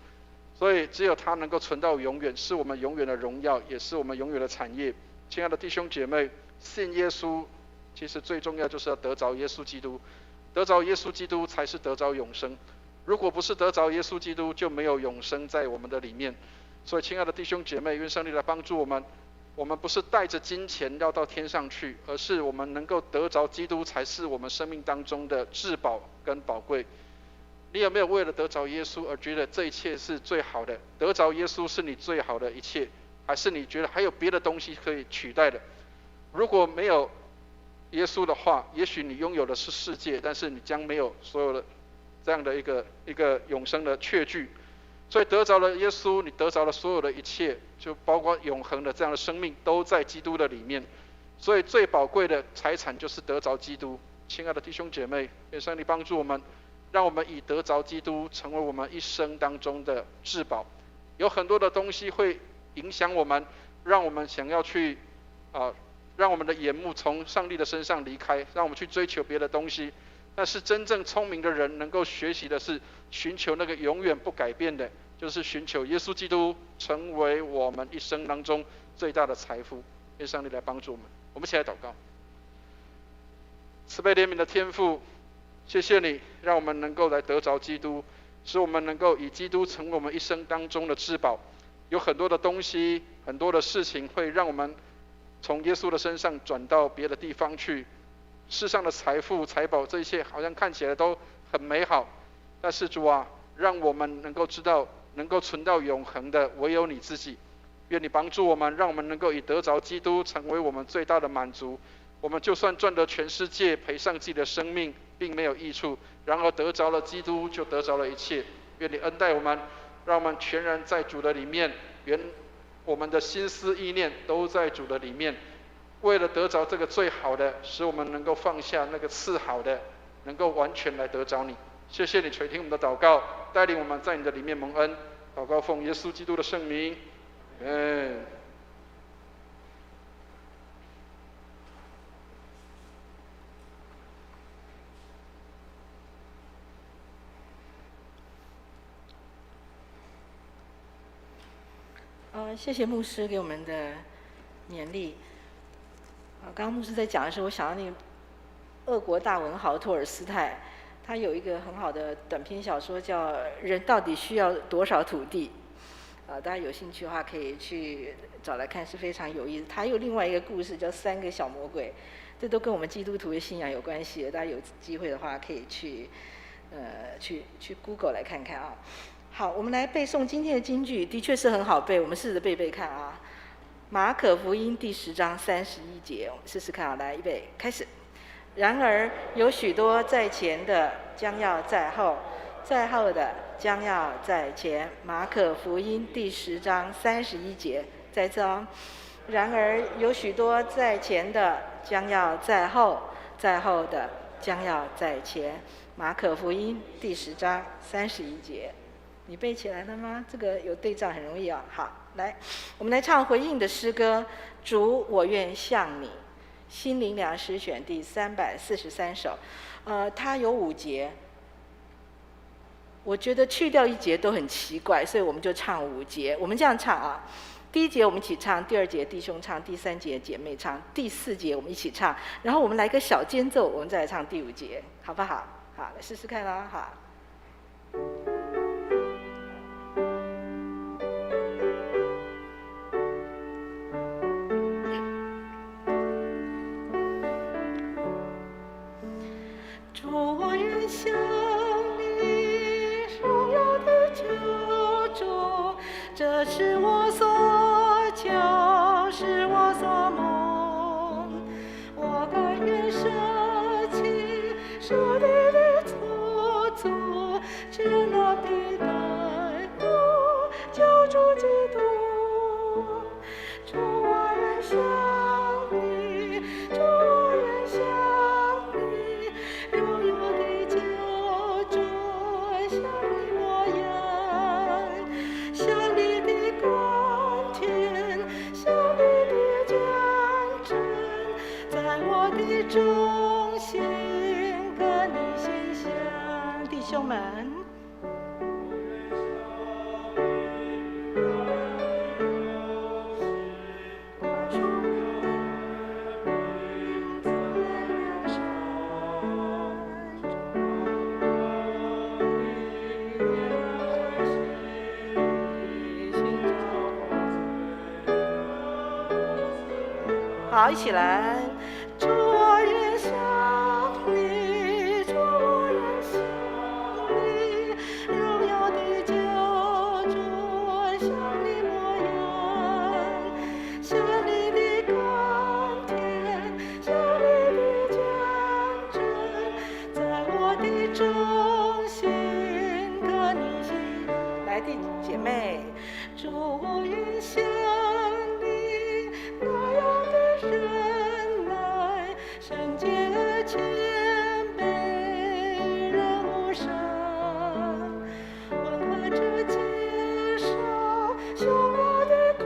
所以只有他能够存到永远，是我们永远的荣耀，也是我们永远的产业。亲爱的弟兄姐妹，信耶稣其实最重要就是要得着耶稣基督，得着耶稣基督才是得着永生。如果不是得着耶稣基督，就没有永生在我们的里面。所以，亲爱的弟兄姐妹，愿上帝来帮助我们。我们不是带着金钱要到天上去，而是我们能够得着基督，才是我们生命当中的至宝跟宝贵。你有没有为了得着耶稣而觉得这一切是最好的？得着耶稣是你最好的一切，还是你觉得还有别的东西可以取代的？如果没有耶稣的话，也许你拥有的是世界，但是你将没有所有的这样的一个永生的确据。所以得着了耶稣，你得着了所有的一切，就包括永恒的这样的生命，都在基督的里面。所以最宝贵的财产就是得着基督。亲爱的弟兄姐妹，愿上帝帮助我们，让我们以得着基督成为我们一生当中的至宝。有很多的东西会影响我们，让我们想要去让我们的眼目从上帝的身上离开，让我们去追求别的东西。但是真正聪明的人能够学习的是寻求那个永远不改变的，就是寻求耶稣基督成为我们一生当中最大的财富。愿上帝来帮助我们。我们一起来祷告。慈悲怜悯的天父，谢谢你让我们能够来得着基督，使我们能够以基督成为我们一生当中的至宝。有很多的东西，很多的事情会让我们从耶稣的身上转到别的地方去。世上的财富、财宝，这些好像看起来都很美好，但是主啊，让我们能够知道，能够存到永恒的唯有你自己。愿你帮助我们，让我们能够以得着基督成为我们最大的满足。我们就算赚得全世界，赔上自己的生命，并没有益处；然而得着了基督，就得着了一切。愿你恩待我们，让我们全然在主的里面，愿我们的心思意念都在主的里面。为了得着这个最好的，使我们能够放下那个次好的，能够完全来得着你。谢谢你垂听我们的祷告，带领我们在你的里面蒙恩。祷告奉耶稣基督的圣名，
谢谢牧师给我们的勉励。刚刚牧师在讲的时候，我想到那个俄国大文豪托尔斯泰，他有一个很好的短篇小说叫《人到底需要多少土地》。大家有兴趣的话可以去找来看，是非常有意思。他有另外一个故事叫《3个小魔鬼》，这都跟我们基督徒的信仰有关系的。大家有机会的话可以去Google 来看看啊。好，我们来背诵今天的金句，的确是很好背，我们试着背背看啊。马可福音第10章31节，我们试试看啊，来，预备，开始。然而有许多在前的将要在后，在后的将要在前。马可福音第10章31节，在这哦。然而有许多在前的将要在后，在后的将要在前。马可福音第10章31节。你背起来了吗？这个有对仗很容易啊。好，来，我们来唱回应的诗歌《主，我愿像你》，心灵粮诗选第343首。它有5节，我觉得去掉1节都很奇怪，所以我们就唱5节。我们这样唱啊，第1节我们一起唱，第2节弟兄唱，第3节姐妹唱，第4节我们一起唱，然后我们来个小间奏，我们再来唱第5节，好不好？好，来试试看啦，好。像你荣耀的救主，这是我所求，是我所梦。我甘愿舍弃属地的错足，只能地带入救主基督。主，我愿像你，主，我愿像你，荣耀的救主，像你模样，像你的甘甜，像你的坚贞，在我的中心跟你心相。弟兄们，好，一起来。主，我愿像你，主，我愿像你，荣耀的救主，像你模样，像你的甘甜，像你的坚贞，在我的中心跟你心。来，弟姐妹，主，我愿像你那样的人来，圣洁谦卑，人无声，温和着接受凶恶的苦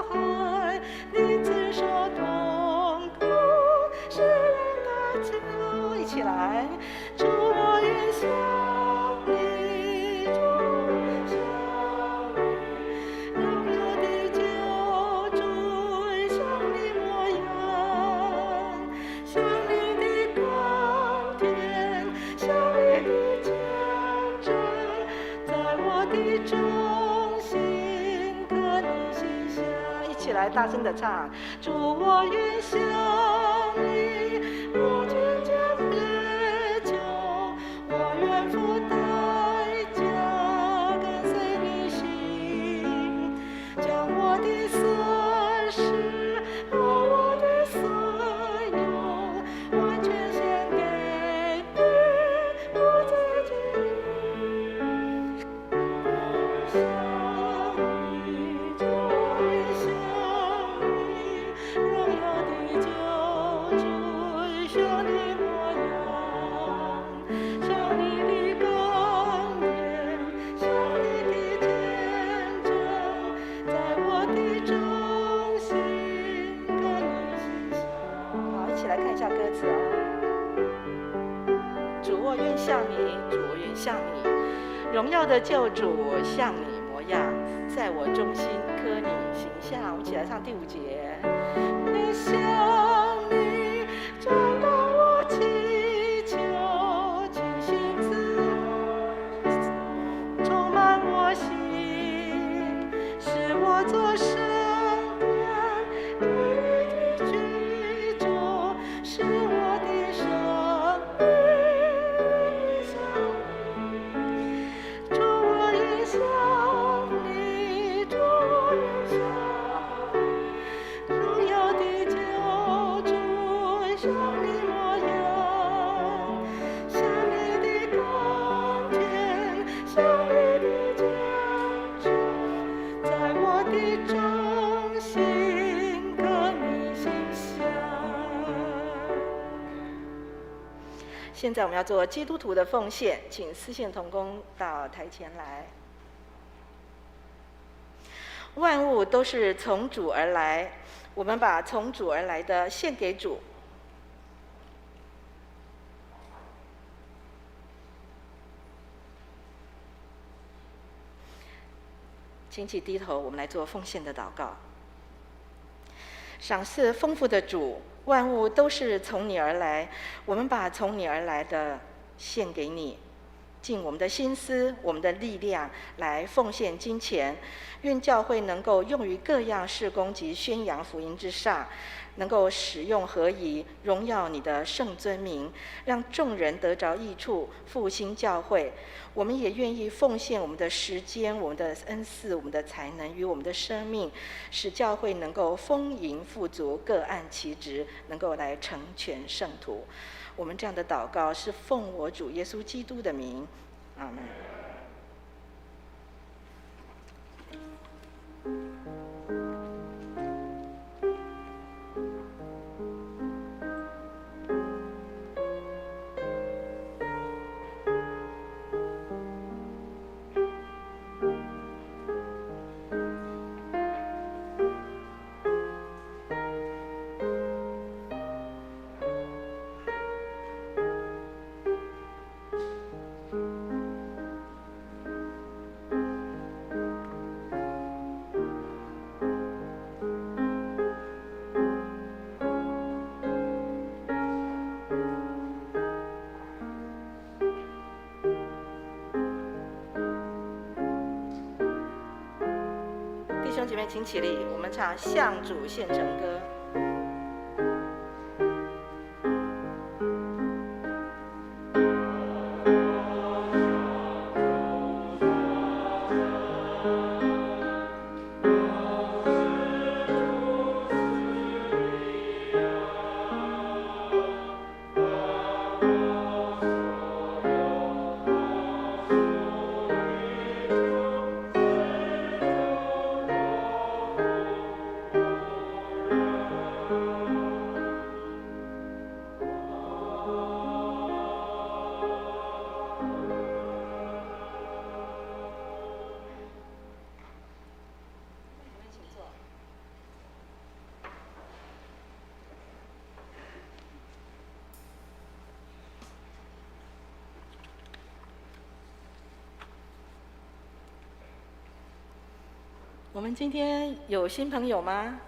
害，你自受痛苦，世人的救。一起起来，主我愿向你，主向你，荣耀的救主，向你模样，向你的甘甜，向你的见证，在我的中心，可你心下，一起来大声的唱，主我愿向你，如今将日久，我愿付代价跟随你行，将我的损失和我的所有完全献给你，不再拘泥。向你，主愿向你，荣耀的救主，向你模样，向你的甘甜，向你的见证，在我的中心，跟你心相。好，一起来看一下歌词啊。主我愿向你，主我愿向你，荣耀的救主像你模样，在我中心刻你形象。我们一起来唱第5节。愿向你转达我祈求，倾心自充满我心，使我做圣殿，对你的居住，使我的生命像主我愿向你，主我愿向你，荣耀的救主，像你模样，像你的甘甜，像你的见证，在我的中心，可你心相。现在我们要做基督徒的奉献，请司献同工到台前来。万物都是从主而来，我们把从主而来的献给主。请起低头，我们来做奉献的祷告。赏赐丰富的主，万物都是从你而来，我们把从你而来的献给你，尽我们的心思、我们的力量来奉献金钱，愿教会能够用于各样事工及宣扬福音之上，能够使用合宜，荣耀你的圣尊名，让众人得着益处，复兴教会。我们也愿意奉献我们的时间、我们的恩赐、我们的才能与我们的生命，使教会能够丰盈富足，各按其职，能够来成全圣徒。我们这样的祷告是奉我主耶稣基督的名，阿们。弟兄姐妹，请起立，我们唱《向主献成歌》。我们今天有新朋友吗？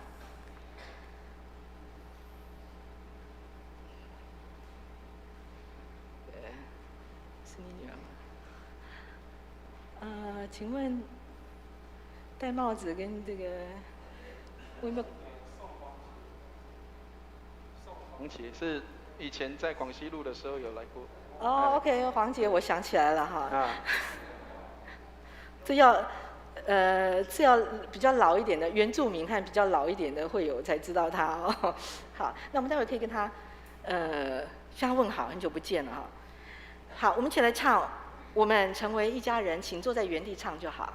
是你女儿吗？请问戴帽子跟这个我有没有？
黄姐是以前在广西路的时候有来过。
哦 ，OK， 黄姐，我想起来了哈。
啊。
这要比较老一点的原住民和比较老一点的会友才知道他哦。好，那我们待会可以跟他向他问好，很久不见了哈。好，我们一起来唱《我们成为一家人》，请坐在原地唱就好。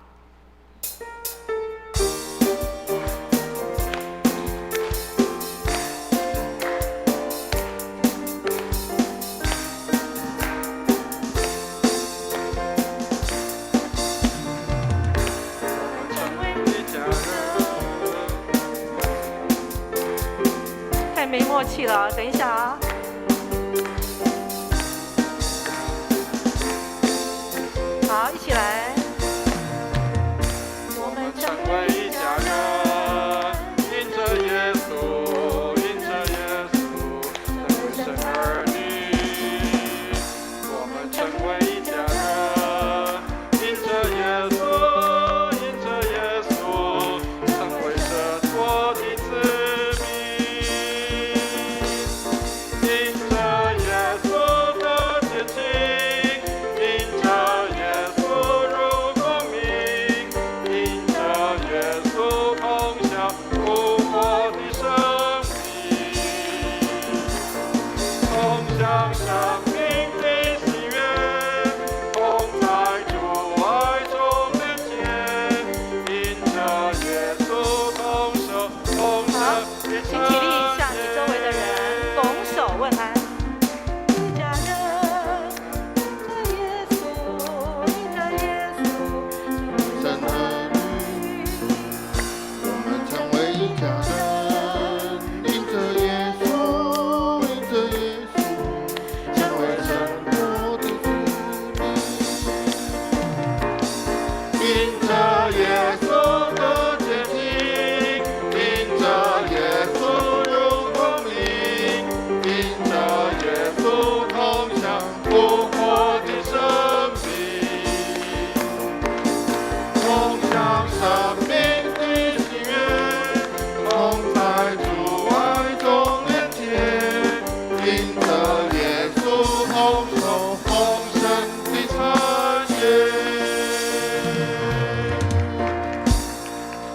没默契了，等一下啊！好，一起来。我们成为一家人，因着耶稣，因着耶稣，成为神儿女。我们成为一家人，因着耶稣，因着耶稣，成为神我的子民。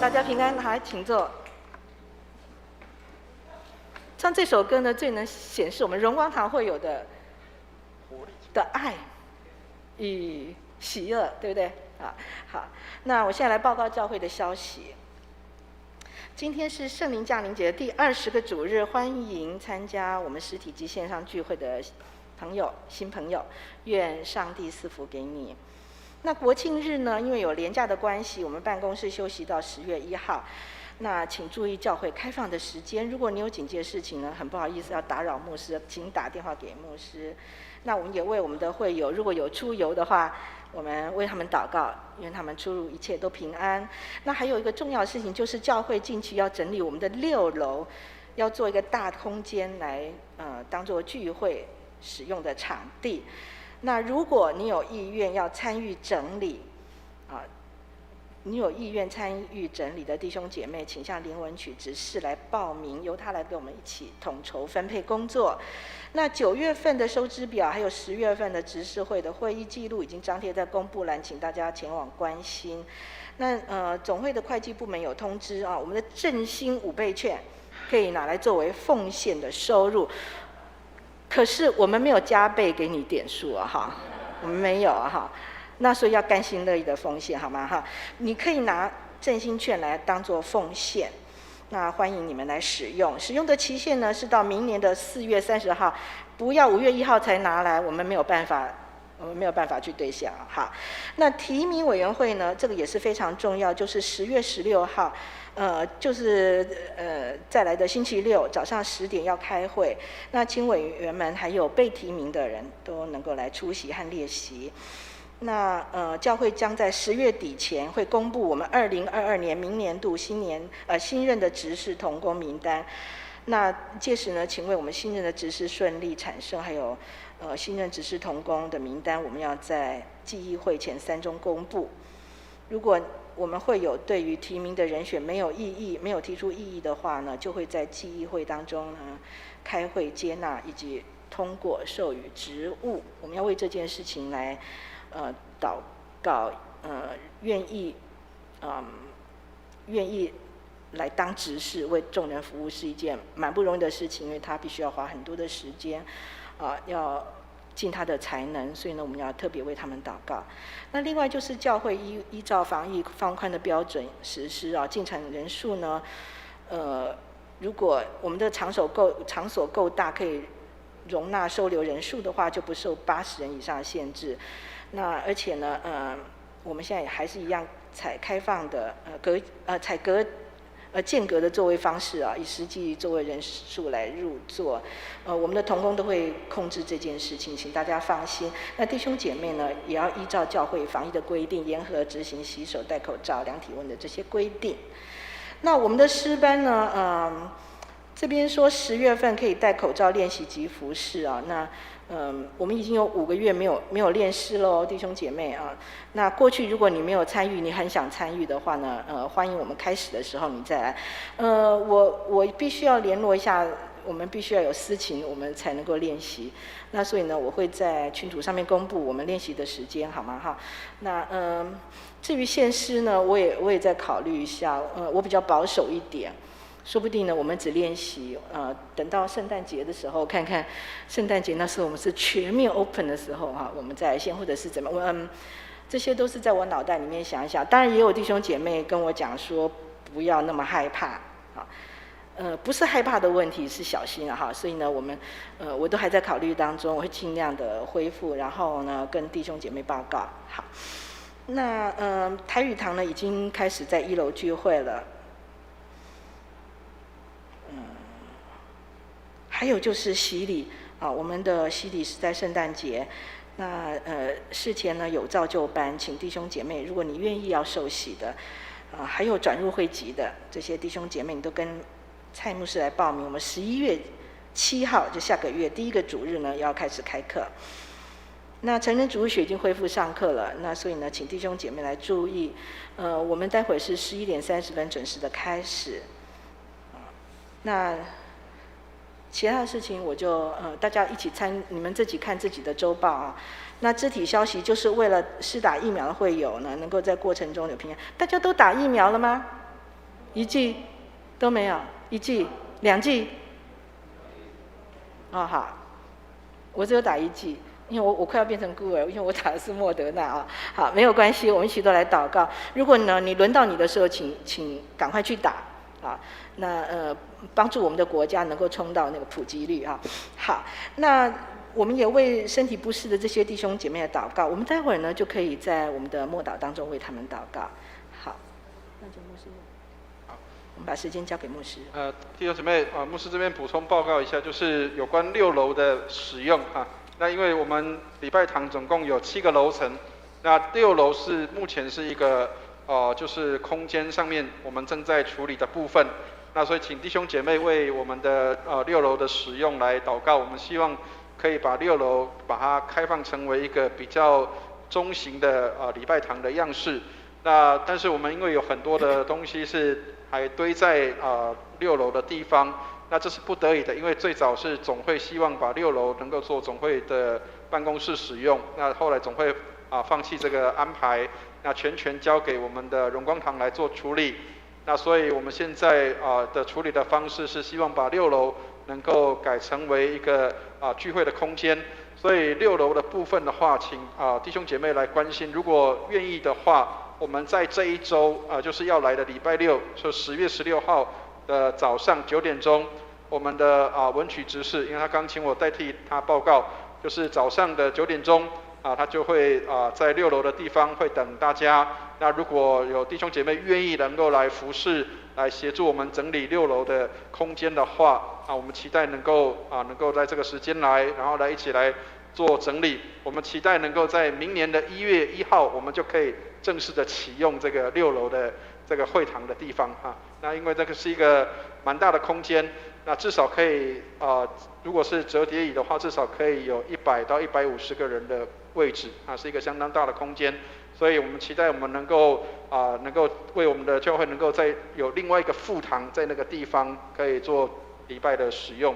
大家平安，好，请坐。唱这首歌呢，最能显示我们荣光堂会有的爱与喜乐，对不对？啊，好，那我现在来报告教会的消息。今天是圣灵降临节的第20个主日，欢迎参加我们实体及线上聚会的朋友、新朋友，愿上帝赐福给你。那国庆日呢，因为有连假的关系，我们办公室休息到10月1号。那请注意教会开放的时间，如果你有紧急的事情呢，很不好意思要打扰牧师，请打电话给牧师。那我们也为我们的会友，如果有出游的话，我们为他们祷告，愿他们出入一切都平安。那还有一个重要的事情，就是教会近期要整理我们的6楼，要做一个大空间来当做聚会使用的场地。那如果你有意愿要参与整理，你有意愿参与整理的弟兄姐妹，请向林文曲执事来报名，由他来跟我们一起统筹分配工作。那9月份的收支表，还有10月份的执事会的会议记录已经张贴在公布栏，请大家前往关心。那总会的会计部门有通知啊，我们的振兴5倍券可以拿来作为奉献的收入，可是我们没有加倍给你点数啊，哈，我们没有啊，哈。那所以要甘心乐意的奉献，好吗？哈，你可以拿振兴券来当做奉献，那欢迎你们来使用。使用的期限呢是到明年的4月30号，不要5月1号才拿来，我们没有办法去兑现啊。好，那提名委员会呢，这个也是非常重要，就是10月16号，再来的星期六早上10点要开会，那请委员们还有被提名的人都能够来出席和列席。那教会将在10月底前会公布我们2022年明年度新任的执事同工名单。那届时呢，请为我们新任的执事顺利产生，还有新任执事同工的名单，我们要在记议会前3周公布。如果我们会有对于提名的人选没有异议，没有提出异议的话呢，就会在记议会当中呢开会接纳以及通过授予职务。我们要为这件事情来祷告，愿意来当执事，为众人服务是一件蛮不容易的事情，因为他必须要花很多的时间，要尽他的才能，所以呢，我们要特别为他们祷告。那另外就是教会依照防疫放宽的标准实施进场人数呢，如果我们的场所够大，可以容纳收留人数的话，就不受80人以上的限制。那而且呢，我们现在还是一样采开放的间隔的座位方式以实际座位人数来入座。我们的同工都会控制这件事情，请大家放心。那弟兄姐妹呢，也要依照教会防疫的规定，严格执行洗手、戴口罩、量体温的这些规定。那我们的诗班呢，这边说10月份可以戴口罩练习及服侍那我们已经有5个月没有练诗喽，弟兄姐妹那过去如果你没有参与，你很想参与的话呢，欢迎我们开始的时候你再来。我必须要联络一下，我们必须要有私情，我们才能够练习。那所以呢，我会在群组上面公布我们练习的时间，好吗？哈。那至于献诗呢，我也在考虑一下，我比较保守一点。说不定呢，我们只练习，等到圣诞节的时候，看看圣诞节那时候我们是全面 open 的时候我们再来献，或者是怎么，这些都是在我脑袋里面想一想。当然也有弟兄姐妹跟我讲说，不要那么害怕不是害怕的问题，是小心所以呢，我都还在考虑当中，我会尽量的恢复，然后呢跟弟兄姐妹报告。好，那台语堂呢已经开始在1楼聚会了。还有就是洗礼我们的洗礼是在圣诞节。那事前呢有造就班，请弟兄姐妹，如果你愿意要受洗的，还有转入会籍的这些弟兄姐妹，你都跟蔡牧师来报名。我们11月7号就下个月第1个主日呢要开始开课。那成人主日学已经恢复上课了，那所以呢，请弟兄姐妹来注意，我们待会是11点30分准时的开始。那其他的事情我就大家一起你们自己看自己的周报那肢体消息就是为了施打疫苗的会友呢，能够在过程中有平安。大家都打疫苗了吗？1剂都没有？1剂、2剂？好，我只有打1剂，因为我快要变成孤儿，因为我打的是莫德纳好，没有关系，我们一起都来祷告。如果呢你轮到你的时候，请赶快去打那帮助我们的国家能够冲到那个普及率好，那我们也为身体不适的这些弟兄姐妹的祷告。我们待会儿呢就可以在我们的默祷当中为他们祷告。好，那就牧师，好，我们把时间交给牧师。
弟兄姐妹牧师这边补充报告一下，就是有关6楼的使用那因为我们礼拜堂总共有7个楼层，那6楼是目前是一个就是空间上面我们正在处理的部分。那所以请弟兄姐妹为我们的6楼的使用来祷告。我们希望可以把6楼把它开放成为一个比较中型的礼拜堂的样式。那但是我们因为有很多的东西是还堆在6楼的地方，那这是不得已的，因为最早是总会希望把6楼能够做总会的办公室使用，那后来总会放弃这个安排，那全权交给我们的荣光堂来做处理。那所以我们现在的处理的方式是希望把6楼能够改成为一个聚会的空间。所以6楼的部分的话，请弟兄姐妹来关心。如果愿意的话，我们在这一周就是要来的礼拜6，就10月16号的早上9点钟，我们的文曲执事，因为他刚请我代替他报告，就是早上的9点钟他就会在6楼的地方会等大家。那如果有弟兄姐妹愿意能够来服侍，来协助我们整理6楼的空间的话我们期待能够在这个时间来，然后来一起来做整理。我们期待能够在明年的1月1号，我们就可以正式的启用这个6楼的这个会堂的地方哈。那因为这个是一个蛮大的空间，那至少可以如果是折叠椅的话，至少可以有100到150个人的位置啊，是一个相当大的空间。所以我们期待我们能够为我们的教会能够再有另外一个副堂在那个地方可以做礼拜的使用，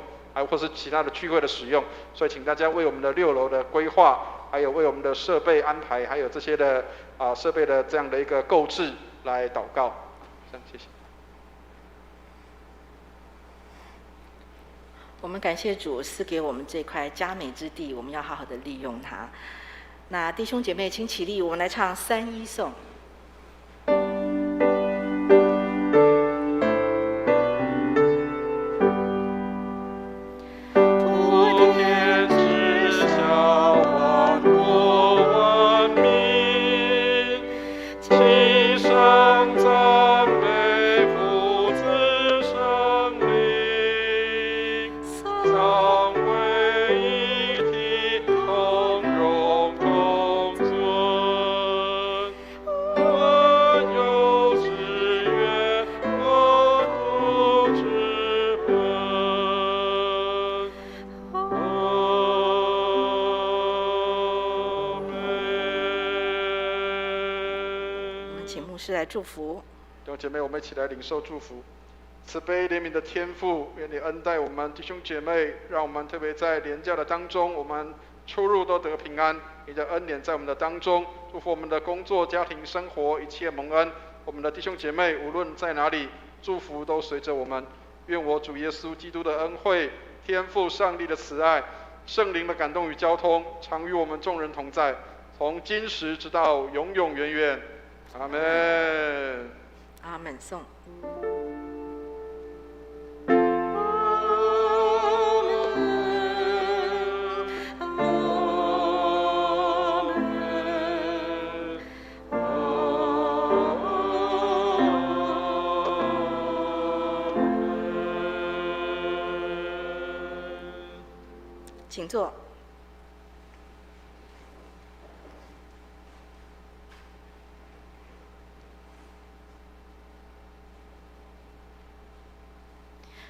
或是其他的聚会的使用。所以请大家为我们的6楼的规划，还有为我们的设备安排，还有这些的设备的这样的一个购置来祷告。谢谢。
我们感谢主赐给我们这块佳美之地，我们要好好的利用它。那弟兄姐妹，请起立，我们来唱3-1颂。祝福
弟兄姐妹，我们一起来领受祝福。慈悲怜悯的天父，愿你恩待我们弟兄姐妹，让我们特别在连假的当中，我们出入都得平安。你的恩典在我们的当中，祝福我们的工作、家庭、生活一切蒙恩。我们的弟兄姐妹无论在哪里，祝福都随着我们。愿我主耶稣基督的恩惠、天父上帝的慈爱、圣灵的感动与交通，常与我们众人同在，从今时直到永永远远。阿们。
阿们颂。请坐。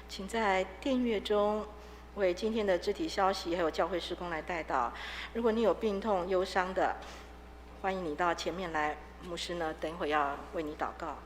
请在电乐中为今天的肢体消息还有教会事工来代祷。如果你有病痛、忧伤的，欢迎你到前面来，牧师呢等一会要为你祷告。